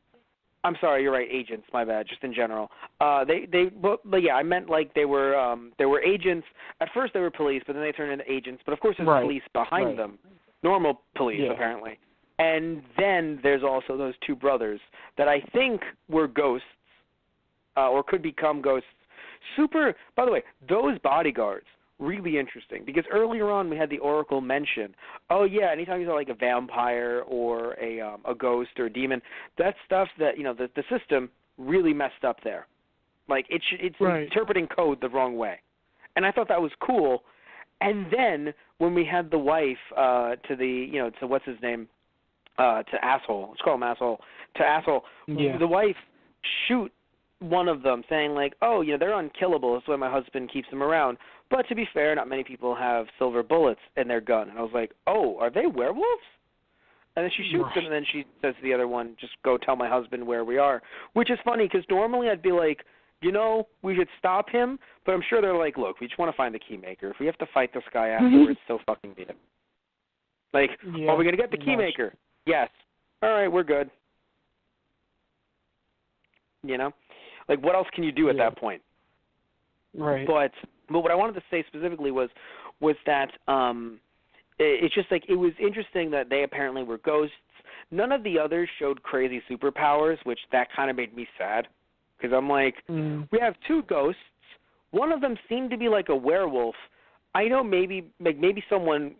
I'm sorry, you're right, agents. My bad. Just in general, but yeah, I meant like they were agents. At first, they were police, but then they turned into agents. But of course, there's police behind them, normal police apparently. And then there's also those two brothers that I think were ghosts, or could become ghosts. By the way, those bodyguards, really interesting, because earlier on we had the Oracle mention, oh yeah, anytime you saw like a vampire or a ghost or a demon, that's stuff that, the system really messed up there. Like, it's interpreting code the wrong way. And I thought that was cool. And then when we had the wife to what's his name, to Asshole, let's call him Asshole, to Asshole, the wife shoot one of them saying like, oh, they're unkillable, that's why my husband keeps them around. But to be fair, not many people have silver bullets in their gun. And I was like, oh, are they werewolves? And then she shoots them, and then she says to the other one, just go tell my husband where we are. Which is funny, because normally I'd be like, we should stop him. But I'm sure they're like, look, we just want to find the keymaker. If we have to fight this guy afterwards, so fucking be it. Like, are we going to get the keymaker? Yes. All right, we're good. Like, what else can you do at that point? Right. But what I wanted to say specifically was that it's just like, it was interesting that they apparently were ghosts. None of the others showed crazy superpowers, which that kind of made me sad. Because I'm like, we have two ghosts. One of them seemed to be like a werewolf. I know maybe someone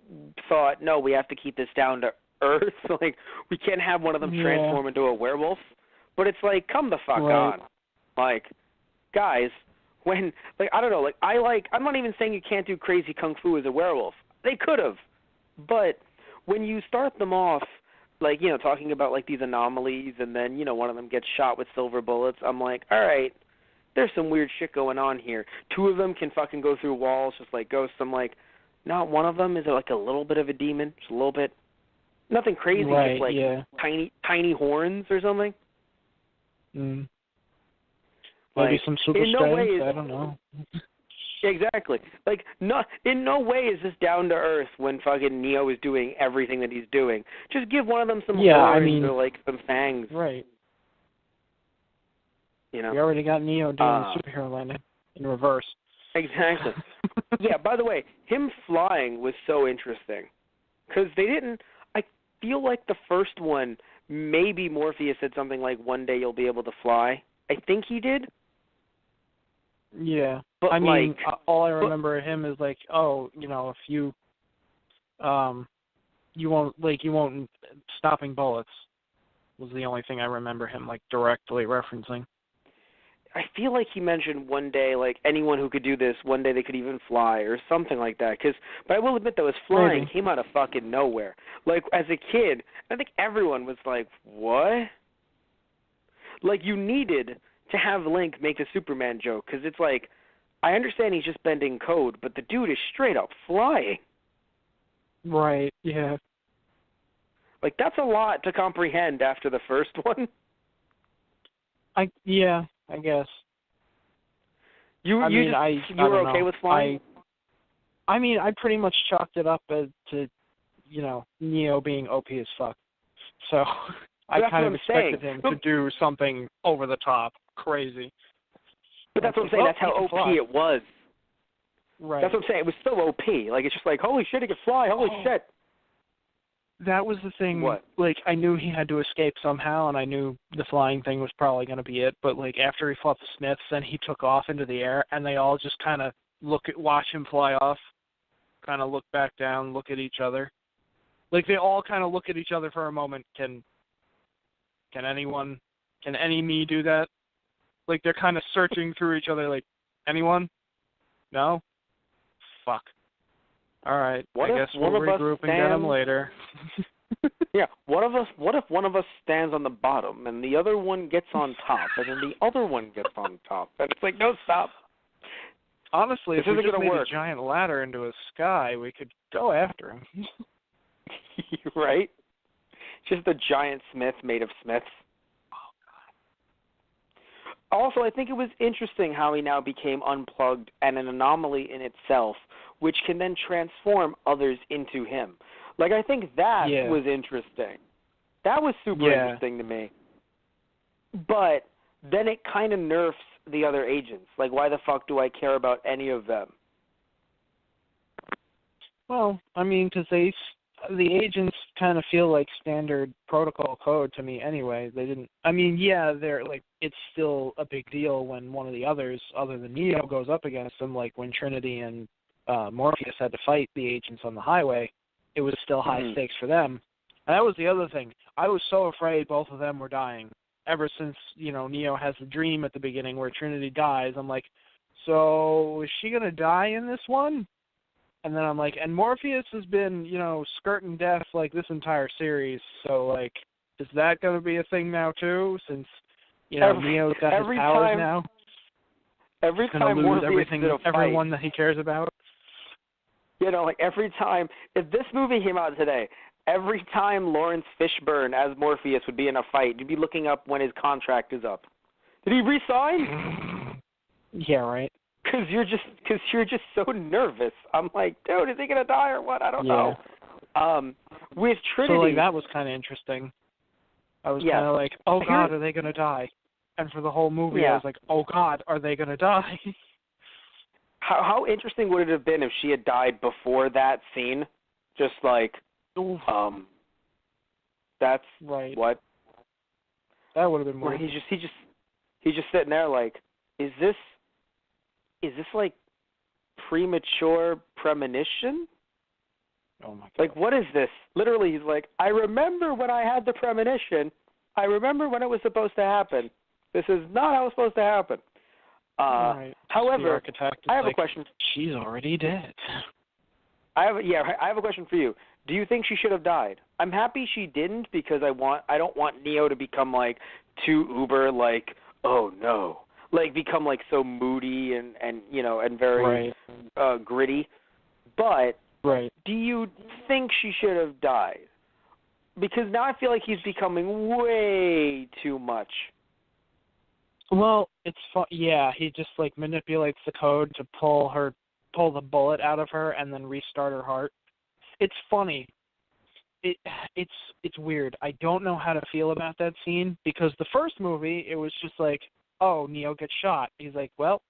thought, no, we have to keep this down to earth. Like, we can't have one of them transform into a werewolf. But it's like, come the fuck on. Like, guys, when, like, I don't know, like, I'm not even saying you can't do crazy kung fu as a werewolf. They could have. But when you start them off, like, talking about, like, these anomalies, and then, one of them gets shot with silver bullets, I'm like, all right, there's some weird shit going on here. Two of them can fucking go through walls just like ghosts. I'm like, not one of them is like a little bit of a demon, just a little bit. Nothing crazy, just like tiny horns or something. Maybe some super strength, I don't know. Exactly. Like, in no way is this down to earth when fucking Neo is doing everything that he's doing. Just give one of them some horns or like some fangs. Right. We already got Neo doing superhero landing in reverse. Exactly. Yeah, by the way, him flying was so interesting. Because I feel like the first one, maybe Morpheus said something like, one day you'll be able to fly. I think he did. Yeah. But I mean, all I remember of him is like, if you, you won't stopping bullets was the only thing I remember him like directly referencing. I feel like he mentioned one day, like, anyone who could do this, one day they could even fly or something like that. But I will admit, though, his flying came out of fucking nowhere. Like, as a kid, I think everyone was like, what? Like, you needed to have Link make the Superman joke, because it's like, I understand he's just bending code, but the dude is straight up flying. Right, yeah. Like, that's a lot to comprehend after the first one. I guess. You were okay with flying? I pretty much chalked it up as to, Neo being OP as fuck. So I kind of expected him to do something over the top, crazy. But that's what I'm saying. That's how OP it was. Right. That's what I'm saying. It was so OP. Like, it's just like, holy shit, he could fly. Holy shit. That was the thing. What? Like, I knew he had to escape somehow, and I knew the flying thing was probably going to be it. But, like, after he fought the Smiths, then he took off into the air, and they all just kind of watch him fly off, kind of look back down, look at each other. Like, they all kind of look at each other for a moment. Can any me do that? Like, they're kind of searching through each other, like, anyone? No? Fuck. All right. What I if guess one we'll of us regroup and get them later. Yeah. What if one of us stands on the bottom and the other one gets on top, and then the other one gets on top, and it's like, no, stop. Honestly, this if we isn't just gonna made work. a giant ladder into a sky, we could go after him. Right? Just a giant Smith made of Smiths. Also, I think it was interesting how he now became unplugged and an anomaly in itself, which can then transform others into him. Like, I think that was interesting. That was super interesting to me. But then it kind of nerfs the other agents. Like, why the fuck do I care about any of them? Well, I mean, because the agents kind of feel like standard protocol code to me anyway. They didn't. I mean, yeah, they're like, it's still a big deal when one of the others, other than Neo, goes up against them. Like when Trinity and Morpheus had to fight the agents on the highway, it was still high stakes for them. And that was the other thing. I was so afraid both of them were dying. Ever since, Neo has the dream at the beginning where Trinity dies, I'm like, so is she going to die in this one? And then I'm like, and Morpheus has been, skirting death like this entire series, so like, is that going to be a thing now too? Since, Neo's got his powers now. Every time Morpheus did a fight, everyone that he cares about. Like every time, if this movie came out today, every time Lawrence Fishburne as Morpheus would be in a fight, you'd be looking up when his contract is up. Did he resign? Yeah, right. Because you're just so nervous. I'm like, dude, is he gonna die or what? I don't know. With Trinity, so like that was kind of interesting. I was kind of like, oh God, are they gonna die? And for the whole movie, I was like, oh God, are they gonna die? How interesting would it have been if she had died before that scene? Just like, that's right. What? That would have been weird. He's just sitting there like, is this like premature premonition? Oh my God. Like, what is this? Literally, he's like, I remember when I had the premonition. I remember when it was supposed to happen. This is not how it's supposed to happen. Right. However, I have a question. She's already dead. I have a question for you. Do you think she should have died? I'm happy she didn't because I don't want Neo to become like too uber, like, oh no, like become like so moody and very gritty. But do you think she should have died? Because now I feel like he's becoming way too much. Well, it's fun. Yeah, he just like manipulates the code to pull the bullet out of her and then restart her heart. It's funny. It's weird. I don't know how to feel about that scene because the first movie it was just like, oh, Neo gets shot. He's like, well,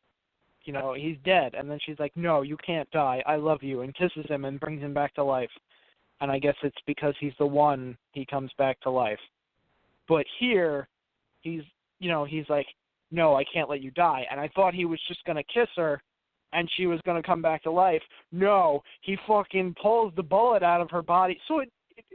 he's dead. And then she's like, no, you can't die. I love you, and kisses him and brings him back to life. And I guess it's because he's the one he comes back to life. But here, he's like, no, I can't let you die. And I thought he was just going to kiss her and she was going to come back to life. No, he fucking pulls the bullet out of her body. So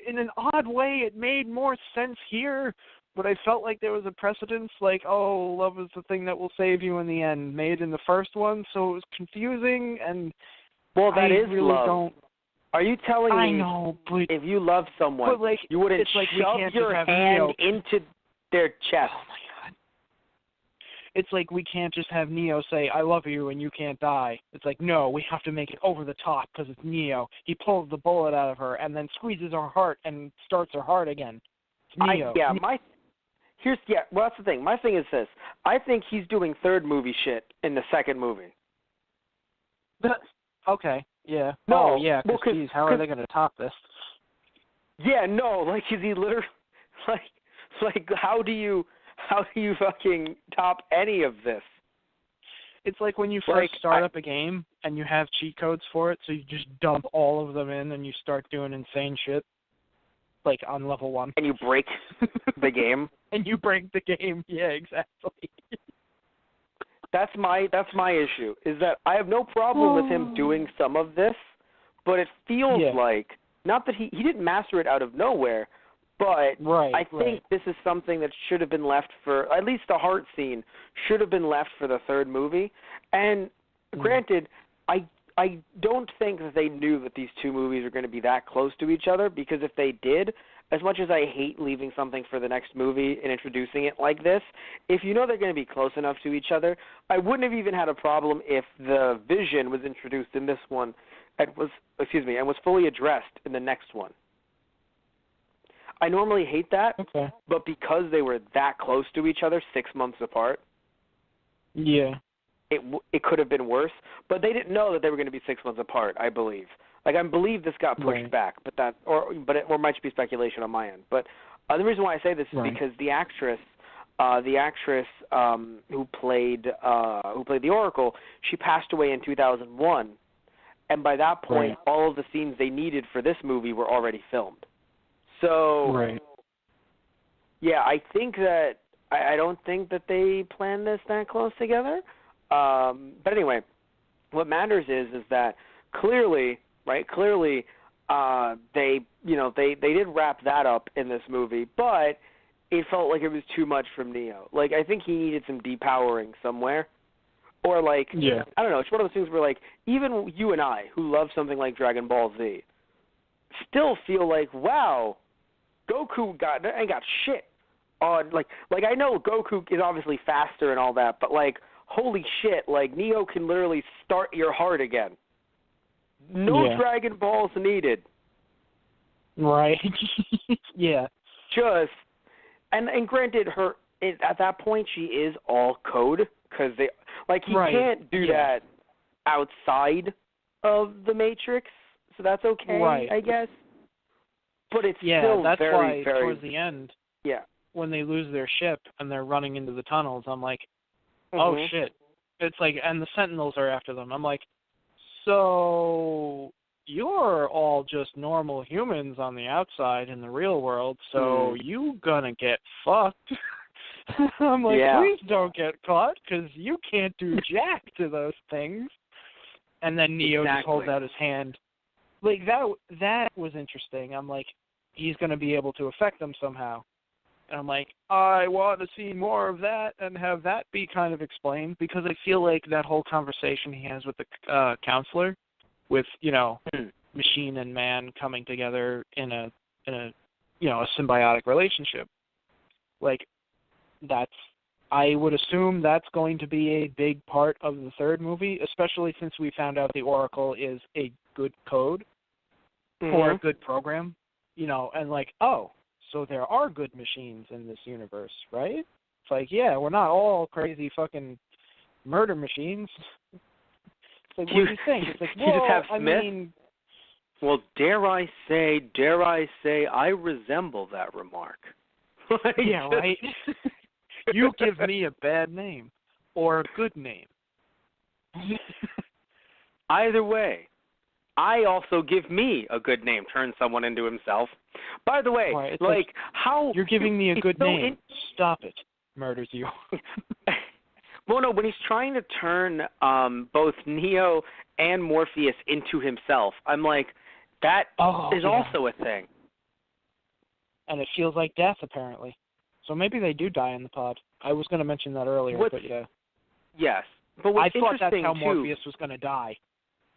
in an odd way, it made more sense here, but I felt like there was a precedence, like, oh, love is the thing that will save you in the end, made in the first one. So it was confusing, and well, that is really love. Don't. Are you telling me I know, but if you love someone, but like, you wouldn't it's like shove your hand into their chest? Oh, my God. It's like we can't just have Neo say, I love you, and you can't die. It's like, no, we have to make it over the top because it's Neo. He pulls the bullet out of her and then squeezes her heart and starts her heart again. It's Neo. Well, that's the thing. My thing is this. I think he's doing third movie shit in the second movie. Okay, yeah. No, oh, yeah, because how are they going to top this? Yeah, no, like, is he literally, like, how do you fucking top any of this? It's like when you first start up a game and you have cheat codes for it, so you just dump all of them in and you start doing insane shit, like on level 1. And you break the game? And you break the game, yeah, exactly. That's my issue, is that I have no problem with him doing some of this, but it feels like, not that he didn't master it out of nowhere, but I think this is something that should have been left for, at least the heart scene, should have been left for the third movie. And granted, I I don't think that they knew that these two movies are going to be that close to each other, because if they did, as much as I hate leaving something for the next movie and introducing it like this, if you know they're going to be close enough to each other, I wouldn't have even had a problem if the Vision was introduced in this one and was fully addressed in the next one. I normally hate that, but because they were that close to each other, 6 months apart, it could have been worse. But they didn't know that they were going to be 6 months apart, I believe. Like, I believe this got pushed back, but it might just be speculation on my end. But the reason why I say this is because the actress who played the Oracle, she passed away in 2001, and by that point, all of the scenes they needed for this movie were already filmed. So, yeah, I think that I don't think that they planned this that close together. But anyway, what matters is that clearly, they did wrap that up in this movie, but it felt like it was too much from Neo. Like, I think he needed some depowering somewhere. Or, like, I don't know, it's one of those things where, like, even you and I, who love something like Dragon Ball Z, still feel like, wow, Goku ain't got shit on, like I know Goku is obviously faster and all that, but, like, holy shit, like, Neo can literally start your heart again. No Dragon Balls needed. Right. Just, and granted, at that point, she is all code, because he can't do that outside of the Matrix, so that's okay, I guess. But it's still that's very, why very... towards the end, when they lose their ship and they're running into the tunnels, I'm like, oh shit. It's like, and the Sentinels are after them. I'm like, so you're all just normal humans on the outside in the real world, so you gonna get fucked. I'm like, please don't get caught, because you can't do jack to those things. And then Neo just holds out his hand. Like, that was interesting. I'm like, he's going to be able to affect them somehow. And I'm like, I want to see more of that and have that be kind of explained, because I feel like that whole conversation he has with the counselor, with, machine and man coming together in a symbiotic relationship. Like, I would assume that's going to be a big part of the third movie, especially since we found out the Oracle is a good code for a good program, and like, oh, so there are good machines in this universe, right? It's like, yeah, we're not all crazy fucking murder machines. It's like, what do you think? It's like, well, you just have Smith? Well, dare I say, I resemble that remark. Yeah, right? You give me a bad name or a good name. Either way, I also give me a good name, turn someone into himself. By the way, like how... You're giving me a good name. Stop it. Murders you. Well, no, when he's trying to turn both Neo and Morpheus into himself, I'm like, that is also a thing. And it feels like death, apparently. So maybe they do die in the pod. I was going to mention that earlier, but yeah. Yes. But what's I thought that's how too, Morpheus was going to die.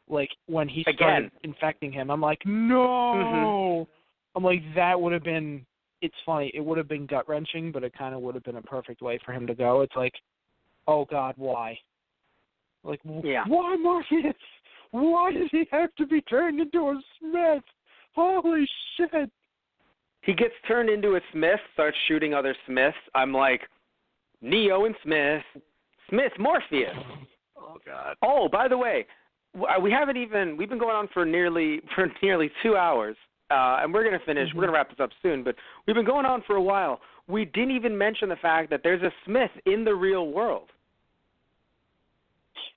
Like, when he started infecting him, I'm like, no! I'm like, that would have been... It's funny. It would have been gut-wrenching, but it kind of would have been a perfect way for him to go. It's like, oh, God, why? Like, why Morpheus? Why does he have to be turned into a Smith? Holy shit! He gets turned into a Smith, starts shooting other Smiths. I'm like, Neo and Smith, Morpheus. Oh, God. Oh, by the way, we've been going on for nearly 2 hours, and we're going to finish, we're going to wrap this up soon, but we've been going on for a while. We didn't even mention the fact that there's a Smith in the real world.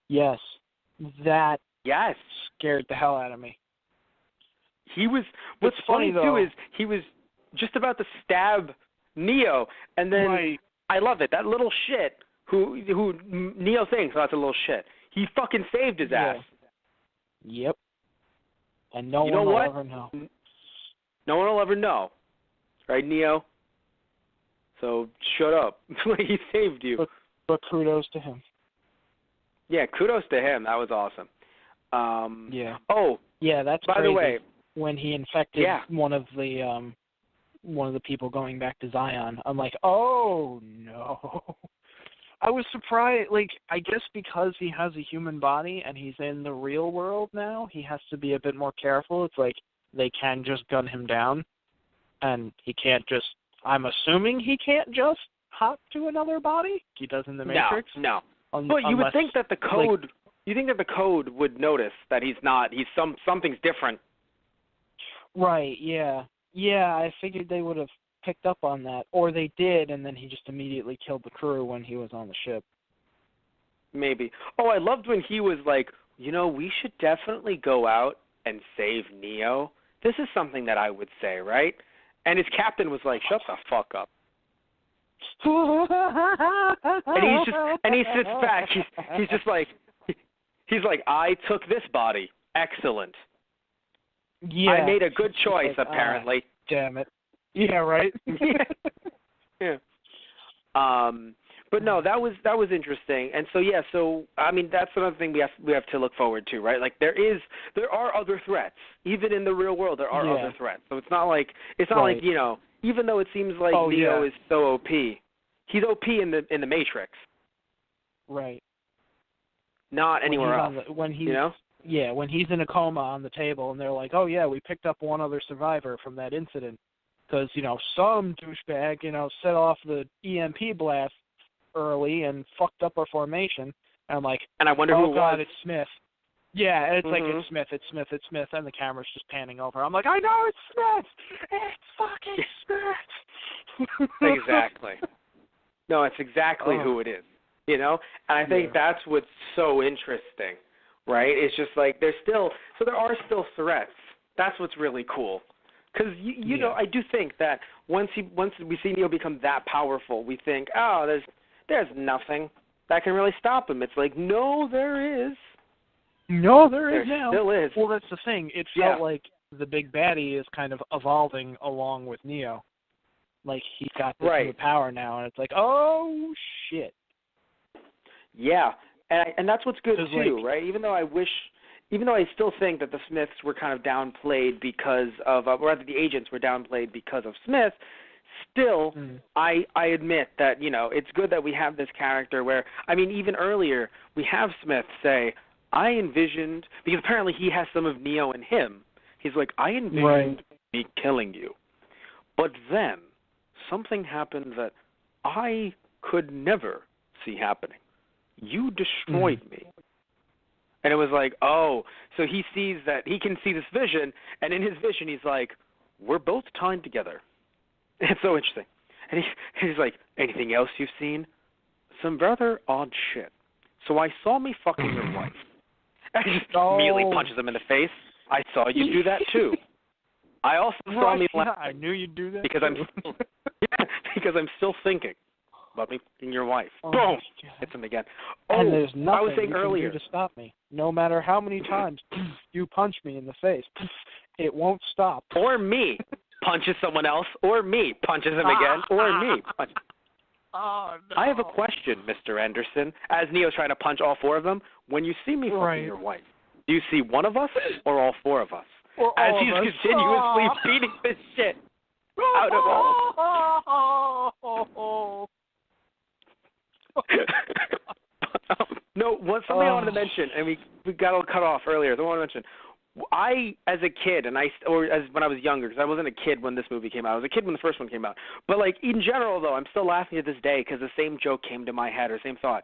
Yes. That scared the hell out of me. What's funny too is he was just about to stab Neo, and then I love it. That little shit who Neo thinks that's a little shit. He fucking saved his ass. Yep. And no one will ever know. No one will ever know, right, Neo? So shut up. He saved you. But kudos to him. Yeah, kudos to him. That was awesome. Yeah. Oh, yeah, that's by crazy. the way, when he infected one of the people going back to Zion, I'm like, oh no. I was surprised. Like, I guess because he has a human body and he's in the real world now, he has to be a bit more careful. It's like they can just gun him down, and he can't just. I'm assuming he can't just hop to another body. He does in the Matrix. No. But you would think that the code. Like, you think that the code would notice that he's not. He's something's different. Right. Yeah. Yeah. I figured they would have picked up on that, or they did, and then he just immediately killed the crew when he was on the ship. Maybe. Oh, I loved when he was like, we should definitely go out and save Neo. This is something that I would say, right? And his captain was like, shut the fuck up. and he sits back. He's just like, I took this body. Excellent. Yeah. I made a good choice, apparently. Damn it. Yeah, right. Yeah. But no, that was interesting. And so I mean that's another thing we have to look forward to, right? Like there are other threats. Even in the real world there are other threats. So it's not like even though it seems like Neo is so OP, he's OP in the Matrix. Right. Not anywhere else. When he's in a coma on the table and they're like, "Oh yeah, we picked up one other survivor from that incident." Because, some douchebag, set off the EMP blast early and fucked up our formation. And I'm like, and I wonder who it was. It's Smith. Yeah, and it's like, it's Smith, and the camera's just panning over. I'm like, I know it's Smith! It's fucking Smith! Exactly. No, it's exactly who it is, And I think that's what's so interesting, right? It's just like there are still threats. That's what's really cool. Because you know, I do think that once we see Neo become that powerful, we think, there's nothing that can really stop him. It's like, no, there is. No, there is now. Still is. Well, that's the thing. It felt like the big baddie is kind of evolving along with Neo. Like he's got this new power now, and it's like, oh shit. Yeah, and that's what's good too, right? Even though I still think that the Smiths were kind of downplayed because of, or rather the agents were downplayed because of Smith, still, I admit that, it's good that we have this character where, I mean, even earlier, we have Smith say, I envisioned, because apparently he has some of Neo in him, he's like, I envisioned me killing you. But then, something happened that I could never see happening. You destroyed me. And it was like, so he sees that, he can see this vision, and in his vision he's like, we're both tied together. It's so interesting. And he's like, anything else you've seen? Some rather odd shit. So I saw me fucking your wife. And he just immediately punches him in the face. I saw you do that too. I also saw me laugh. I knew you'd do that because I'm still thinking about me and your wife. Boom! Hits him again. And there's nothing I was saying you earlier can do to stop me. No matter how many times you punch me in the face, it won't stop. Or me punches someone else, or me punches him again, or me punches. Oh, no. I have a question, Mr. Anderson. As Neo's trying to punch all four of them, when you see me fucking your wife, do you see one of us or all four of us? Or as he's continuously beating this shit out of all. No, something I wanted to mention, and we got all cut off earlier. I want to mention, I, as a kid, when I was younger, because I wasn't a kid when this movie came out. I was a kid when the first one came out. But like in general, though, I'm still laughing at this day because the same joke came to my head, or same thought.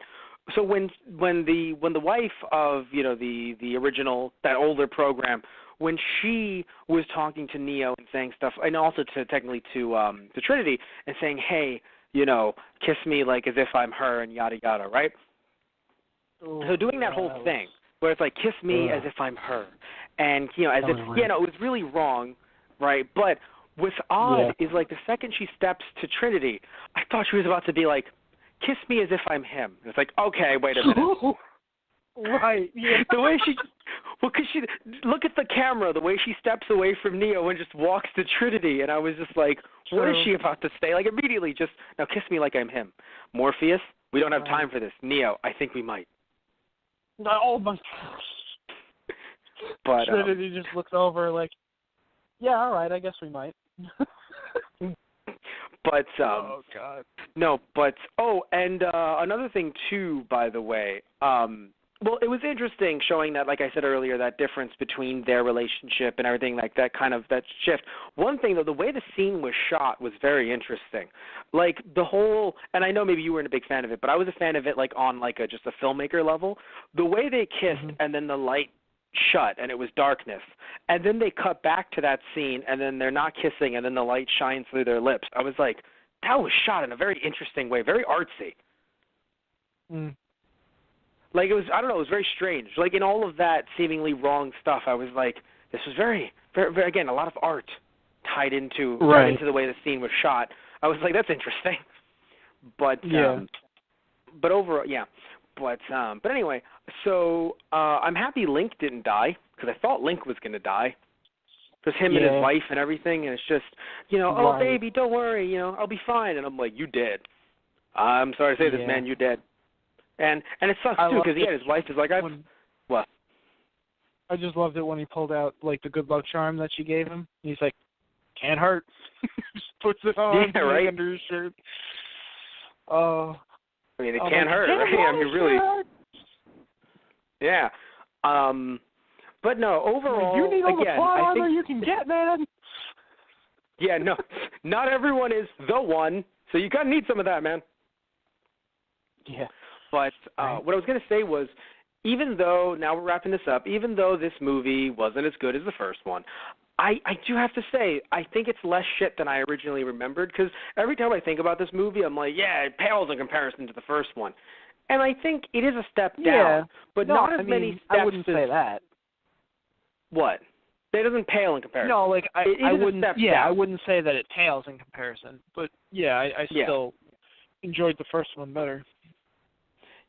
So when the wife of the original, that older program, when she was talking to Neo and saying stuff, and also technically to Trinity, and saying, hey, kiss me like as if I'm her and yada yada, right? So doing that whole thing where it's like kiss me as if I'm her, and as if it was really wrong, right? But what's odd is like the second she steps to Trinity, I thought she was about to be like, kiss me as if I'm him. It's like, okay, wait a minute. Right. Yeah. The way because she look at the camera, the way she steps away from Neo and just walks to Trinity, and I was just like, what is she about to say? Like immediately, just now kiss me like I'm him. Morpheus, we don't have time for this. Neo, I think we might. Oh my. But Trinity just looks over like, yeah, all right, I guess we might. But oh God. No, but and another thing too, by the way. Well, it was interesting showing that, like I said earlier, that difference between their relationship and everything, like that kind of that shift. One thing, though, the way the scene was shot was very interesting. Like the whole, and I know maybe you weren't a big fan of it, but I was a fan of it, like on like just a filmmaker level. The way they kissed and then the light shut and it was darkness, and then they cut back to that scene and then they're not kissing and then the light shines through their lips. I was like, that was shot in a very interesting way, very artsy. Like, it was, I don't know, it was very strange. Like, in all of that seemingly wrong stuff, I was like, this was very, very, very again, a lot of art tied into the way the scene was shot. I was like, that's interesting. But, but overall, yeah. But anyway, so I'm happy Link didn't die, because I thought Link was going to die. Just him and his wife and everything, and it's just, oh, baby, don't worry, I'll be fine. And I'm like, you dead. I'm sorry to say this, man, you dead. And it sucks, too, because, his wife is like, what? I just loved it when he pulled out, like, the good luck charm that she gave him. He's like, can't hurt. Just puts it on under his shirt. Oh. I mean, it can't hurt, right? I mean, really. Yeah. But no, overall, you need all the plot armor you can get, man. Yeah, no, not everyone is the one, so you gotta need some of that, man. Yeah. But what I was gonna say was, even though, now we're wrapping this up, even though this movie wasn't as good as the first one, I do have to say, I think it's less shit than I originally remembered, because every time I think about this movie, I'm like, yeah, it pales in comparison to the first one. And I think it is a step down, but not as many steps. I wouldn't say that. What? It doesn't pale in comparison. No, like, I wouldn't, down. I wouldn't say that it pales in comparison, but, I still enjoyed the first one better.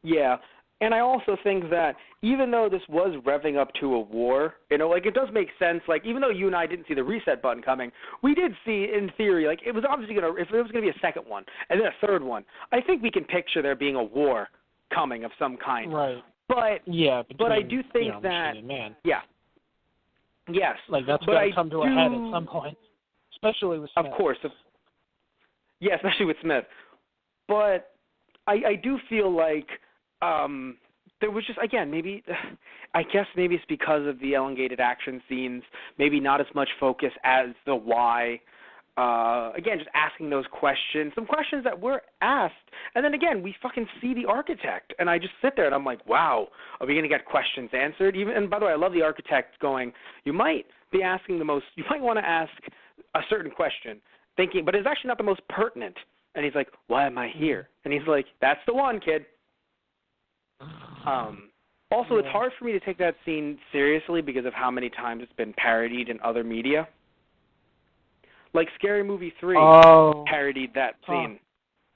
Yeah, and I also think that even though this was revving up to a war, like, it does make sense. Like, even though you and I didn't see the reset button coming, we did see, in theory, like, it was obviously going to, if it was going to be a second one and then a third one, I think we can picture there being a war coming of some kind. Right. But, between, but I do think that, machine and man. Yeah. Yes. Like, that's going to come to a head at some point, especially with Smith. Of course. Yeah, especially with Smith. But I do feel like there was just, again, maybe, I guess maybe it's because of the elongated action scenes, maybe not as much focus as the why. Again, just asking those questions, some questions that were asked, and then again, we fucking see the architect, and I just sit there and I'm like, wow, are we going to get questions answered? And by the way, I love the architect going, you might be asking you might want to ask a certain question, thinking, but it's actually not the most pertinent. And he's like, why am I here? And he's like, that's the one, kid. Also, it's hard for me to take that scene seriously because of how many times it's been parodied in other media. Like Scary Movie 3 parodied that scene.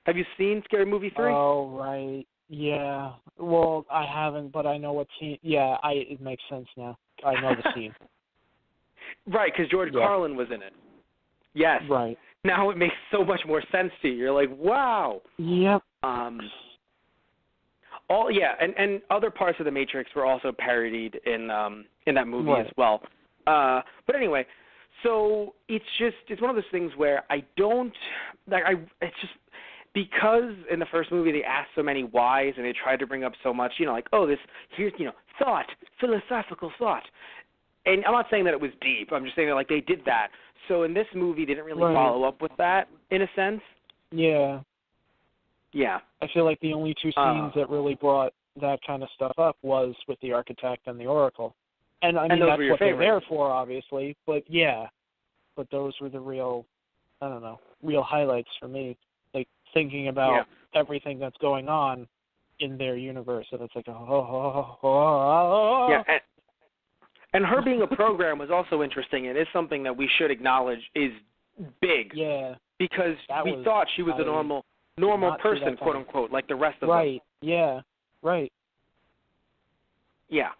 Have you seen Scary Movie 3? Oh, right. Yeah. Well, I haven't, but I know what scene. Yeah, it makes sense now. I know the scene. Right, because George Carlin was in it. Yes. Right. Now it makes so much more sense to you. You're like, wow. Yep. And other parts of the Matrix were also parodied in that movie as well. But anyway, so it's one of those things where I don't it's just because in the first movie they asked so many whys and they tried to bring up so much, like, oh, here's thought, philosophical thought. And I'm not saying that it was deep. I'm just saying that, like, they did that. So in this movie, they didn't really follow up with that, in a sense. Yeah. Yeah. I feel like the only two scenes that really brought that kind of stuff up was with the architect and the oracle. And I mean, that's what they're there for, obviously. But but those were the real highlights for me. Like, thinking about everything that's going on in their universe. And it's like, Yeah, and her being a program was also interesting. It is something that we should acknowledge is big. Yeah. Because we thought she was a normal person, quote unquote, like the rest of us. Right. Yeah. Right. Yeah.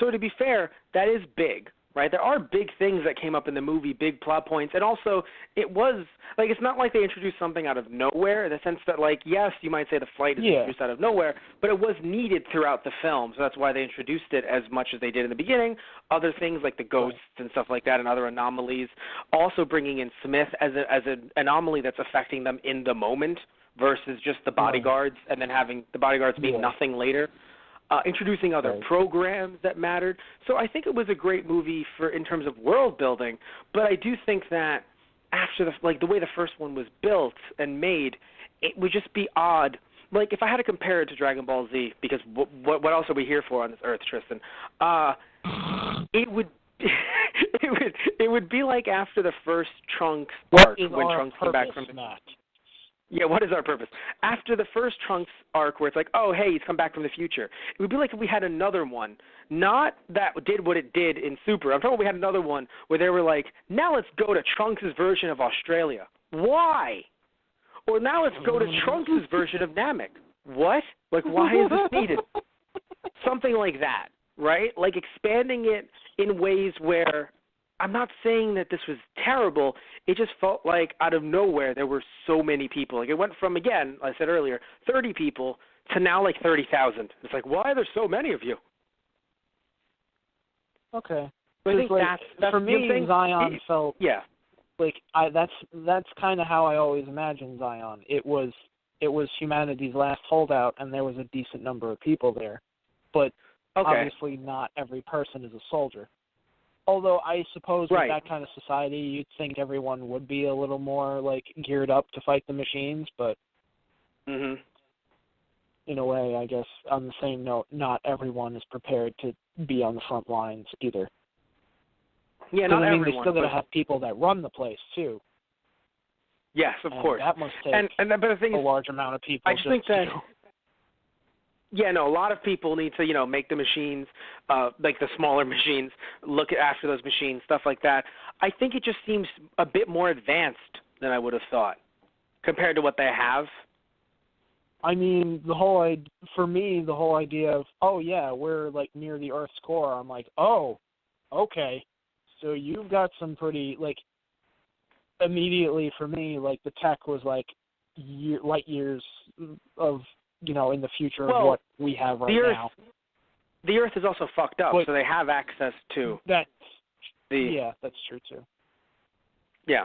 So to be fair, that is big. right? There are big things that came up in the movie, big plot points, and also it was, like, it's not like they introduced something out of nowhere in the sense that, like, yes, you might say the flight is introduced out of nowhere, but it was needed throughout the film, so that's why they introduced it as much as they did in the beginning. Other things like the ghosts and stuff like that and other anomalies, also bringing in Smith as an anomaly that's affecting them in the moment versus just the bodyguards and then having the bodyguards mean nothing later. Introducing other programs that mattered. So I think it was a great movie in terms of world building, but I do think that after the way the first one was built and made, it would just be odd. Like, if I had to compare it to Dragon Ball Z, because what else are we here for on this earth, Tristan? It would it would be like after the first Trunks arc when Trunks came back from Matt? Yeah, what is our purpose? After the first Trunks arc where it's like, oh, hey, he's come back from the future, it would be like if we had another one, not that did what it did in Super. I'm talking about we had another one where they were like, now let's go to Trunks' version of Australia. Why? Or now let's go to Trunks' version of Namek. What? Like, why is this needed? Something like that, right? Like expanding it in ways where I'm not saying that this was terrible. It just felt like out of nowhere there were so many people. Like, it went from, again, I said earlier, 30 people to now like 30,000. It's like, why are there so many of you? Okay. I think like, that's for me, Zion felt like that's kind of how I always imagined Zion. It was humanity's last holdout, and there was a decent number of people there, but obviously not every person is a soldier. Although I suppose with that kind of society, you'd think everyone would be a little more like geared up to fight the machines, but in a way, I guess on the same note, not everyone is prepared to be on the front lines either. Yeah, not everyone. They still got to have people that run the place too. Yes, of course. That must take but the thing a large amount of people. I just think that. Yeah, no, a lot of people need to, make the machines, like the smaller machines, look after those machines, stuff like that. I think it just seems a bit more advanced than I would have thought compared to what they have. I mean, for me, the whole idea of, oh, yeah, we're, like, near the Earth's core, I'm like, oh, okay. So you've got some pretty, like, immediately for me, like, the tech was, like, light years of, in the future of what we have right now. The Earth is also fucked up, so they have access to Yeah, that's true, too. Yeah.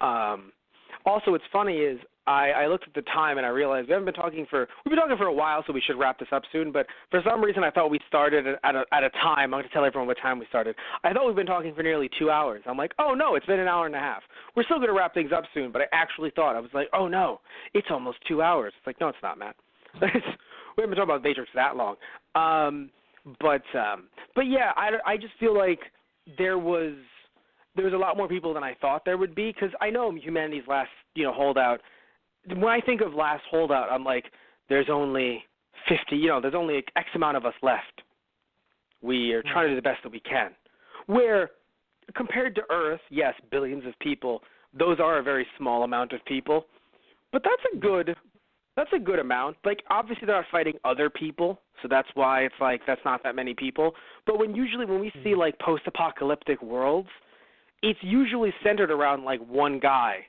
Also, what's funny is I looked at the time and I realized we've been talking for a while, so we should wrap this up soon. But for some reason, I thought we started at a time. I'm going to tell everyone what time we started. I thought we've been talking for nearly 2 hours. I'm like, oh no, it's been an hour and a half. We're still going to wrap things up soon. But I actually thought I was like, oh no, it's almost 2 hours. It's like, no, it's not, Matt. We haven't been talking about Matrix that long. But yeah, I just feel like there was a lot more people than I thought there would be, because I know humanity's last holdout. When I think of last holdout, I'm like, there's only 50, there's only X amount of us left. We are trying to do the best that we can. Where, compared to Earth, yes, billions of people, those are a very small amount of people. But that's a good amount. Like, obviously they're not fighting other people, so that's why it's like that's not that many people. But when we see, like, post-apocalyptic worlds, it's usually centered around, like, one guy.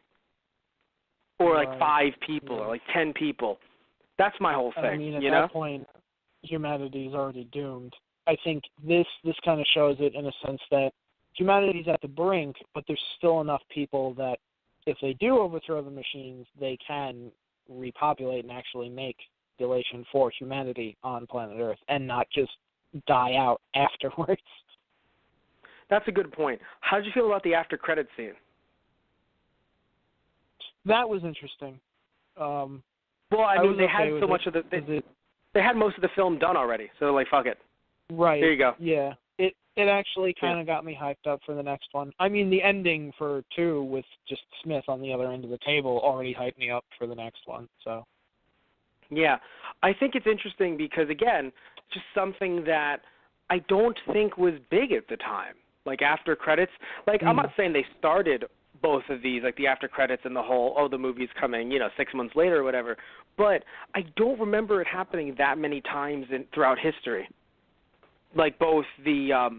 Or like 5 people, or like 10 people. That's my whole thing. I mean, at that point, humanity is already doomed. I think this kind of shows it in a sense that humanity's at the brink, but there's still enough people that if they do overthrow the machines, they can repopulate and actually make population for humanity on planet Earth and not just die out afterwards. That's a good point. How did you feel about the after credits scene? That was interesting. Well, I mean, they had so much of they had most of the film done already, so they're like, fuck it. Right. There you go. Yeah. It actually kind of got me hyped up for the next one. I mean, the ending for 2 with just Smith on the other end of the table already hyped me up for the next one. So. Yeah, I think it's interesting because, again, just something that I don't think was big at the time. Like, after credits, like, I'm not saying they started both of these, like the after credits and the whole, the movie's coming, 6 months later or whatever. But I don't remember it happening that many times throughout history. Like both the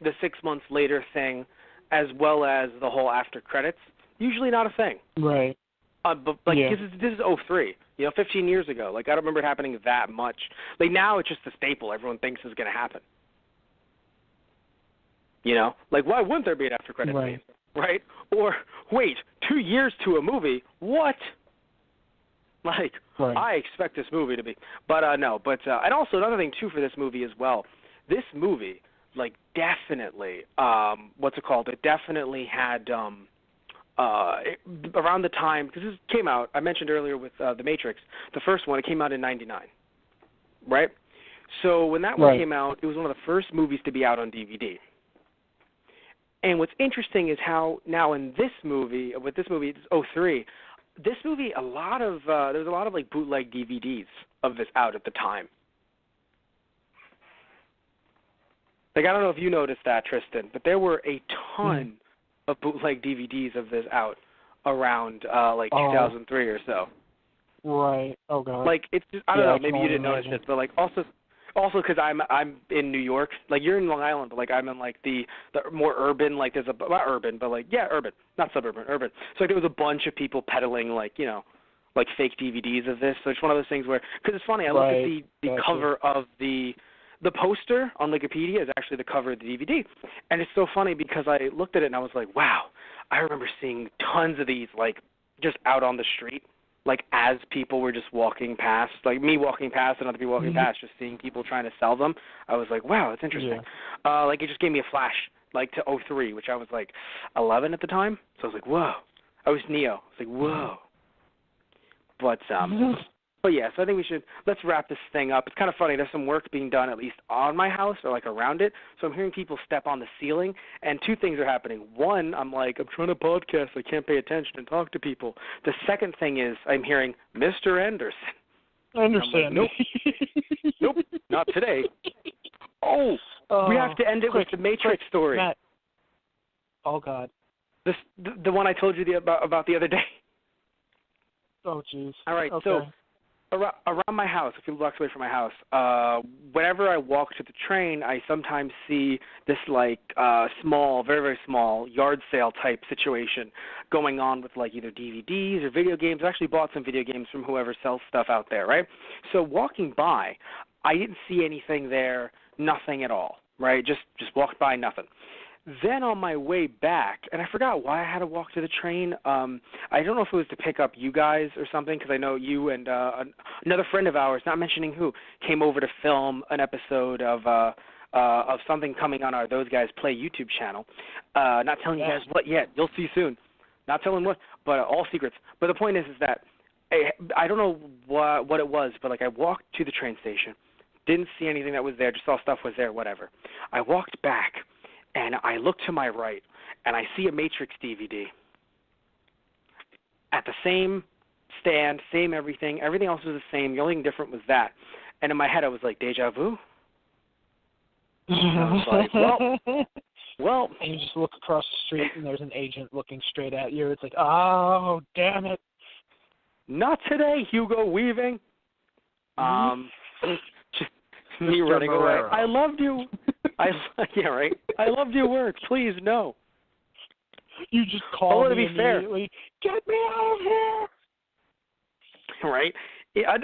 the 6 months later thing, as well as the whole after credits, usually not a thing. Right. But like this is '03, 15 years ago. Like I don't remember it happening that much. Like now it's just a staple. Everyone thinks is going to happen. Like why wouldn't there be an after credits scene, right? Or wait, 2 years to a movie? What? Like I expect this movie to be, but no. But and also another thing too for this movie as well. This movie, like definitely, what's it called? It definitely had. Around the time, because this came out, I mentioned earlier with The Matrix, the first one, it came out in '99, right? So when that one came out, it was one of the first movies to be out on DVD. And what's interesting is how now in this movie, it's '03, this movie, there was a lot of like bootleg DVDs of this out at the time. Like I don't know if you noticed that, Tristan, but there were a ton of bootleg DVDs of this out around 2003 or so. Right. Oh god. Like it's just, I don't know, maybe you didn't notice it, but like also because I'm in New York, like you're in Long Island, but like I'm in like the more urban, like there's not urban, but like urban, not suburban, urban. So like there was a bunch of people peddling like like fake DVDs of this. So it's one of those things where because it's funny, I look at the cover of the poster on Wikipedia is actually the cover of the DVD. And it's so funny because I looked at it and I was like, wow, I remember seeing tons of these, like, just out on the street, like, as people were just walking past, like me walking past and other people walking past, just seeing people trying to sell them. I was like, wow, that's interesting. Yeah. Like, it just gave me a flash, like, to '03, which I was, like, 11 at the time. So I was like, whoa. I was Neo. I was like, whoa. But yeah, so I think let's wrap this thing up. It's kind of funny. There's some work being done at least on my house or like around it. So I'm hearing people step on the ceiling, and two things are happening. One, I'm trying to podcast. I can't pay attention and talk to people. The second thing is I'm hearing Mr. Anderson. Like, nope. Nope, not today. We have to end it with the Matrix story. Matt. Oh, God. The one I told you about the other day. Oh, jeez. All right, okay. So around my house, a few blocks away from my house, whenever I walk to the train, I sometimes see this like small, very, very small yard sale type situation going on with like either DVDs or video games. I actually bought some video games from whoever sells stuff out there, right? So walking by, I didn't see anything there, nothing at all, right? Just walked by, nothing. Then on my way back, and I forgot why I had to walk to the train. I don't know if it was to pick up you guys or something, because I know you and another friend of ours, not mentioning who, came over to film an episode of something coming on our Those Guys Play YouTube channel. Not telling you guys what yet. You'll see soon. Not telling what, but all secrets. But the point is that I don't know what it was, but like I walked to the train station, didn't see anything that was there, just saw stuff was there, whatever. I walked back. And I look to my right, and I see a Matrix DVD at the same stand, same everything. Everything else was the same. The only thing different was that. And in my head, I was like, deja vu? And I was like, well. And you just look across the street, and there's an agent looking straight at you. It's like, oh, damn it. Not today, Hugo Weaving. Just me running away. I loved you. Yeah, right. I loved your work. Please, no. You just called me immediately. Get me out of here. Right.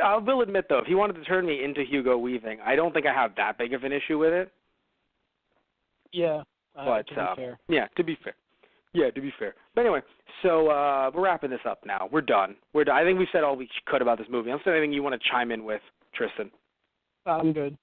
I will admit, though, if he wanted to turn me into Hugo Weaving, I don't think I have that big of an issue with it. Yeah. But to be fair. Yeah, to be fair. Yeah, to be fair. But anyway, so we're wrapping this up now. We're done. I think we've said all we could about this movie. Unless there's anything you want to chime in with, Tristan. I'm good.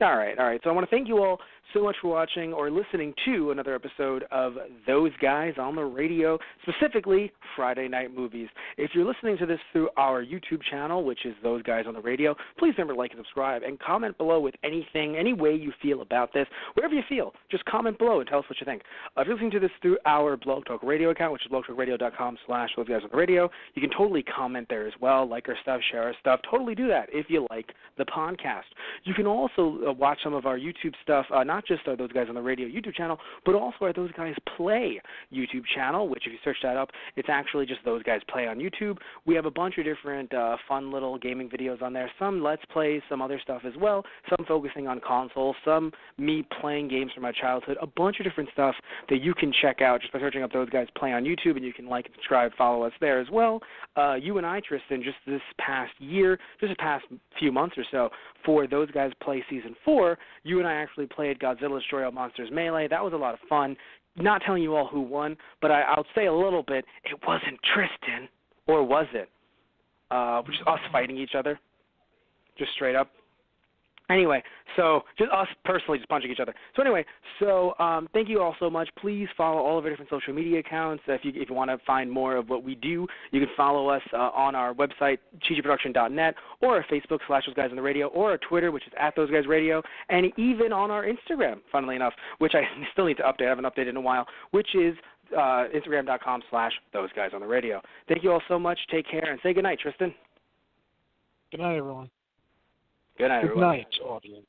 All right. So I want to thank you all so much for watching or listening to another episode of Those Guys on the Radio, specifically Friday Night Movies. If you're listening to this through our YouTube channel, which is Those Guys on the Radio, please remember to like and subscribe and comment below with anything, any way you feel about this. Whatever you feel, just comment below and tell us what you think. If you're listening to this through our Blog Talk Radio account, which is blogtalkradio.com/Those Guys on the Radio, you can totally comment there as well, like our stuff, share our stuff. Totally do that if you like the podcast. You can also watch some of our YouTube stuff, not just Are Those Guys on the Radio YouTube channel, but also Are Those Guys Play YouTube channel, which if you search that up, it's actually just Those Guys Play on YouTube. We have a bunch of different fun little gaming videos on there, some Let's Plays, some other stuff as well, some focusing on consoles, some me playing games from my childhood, a bunch of different stuff that you can check out just by searching up Those Guys Play on YouTube, and you can like and subscribe, follow us there as well. You and I, Tristan, just this past year, just the past few months or so, for Those Guys Play Season 4, you and I actually played Godzilla Destroy All Monsters Melee. That was a lot of fun. Not telling you all who won, but I'll say a little bit. It wasn't Tristan, or was it? Just us fighting each other, just straight up. Anyway, so just us personally just punching each other. So anyway, thank you all so much. Please follow all of our different social media accounts. If you want to find more of what we do, you can follow us on our website, chichiproduction.net, or our Facebook / Those Guys on the Radio, or our Twitter, which is @ThoseGuysRadio, and even on our Instagram, funnily enough, which I still need to update. I haven't updated in a while, which is Instagram.com / Those Guys on the Radio. Thank you all so much. Take care, and say goodnight, Tristan. Good night, everyone. Good night, everyone. Good night, audience.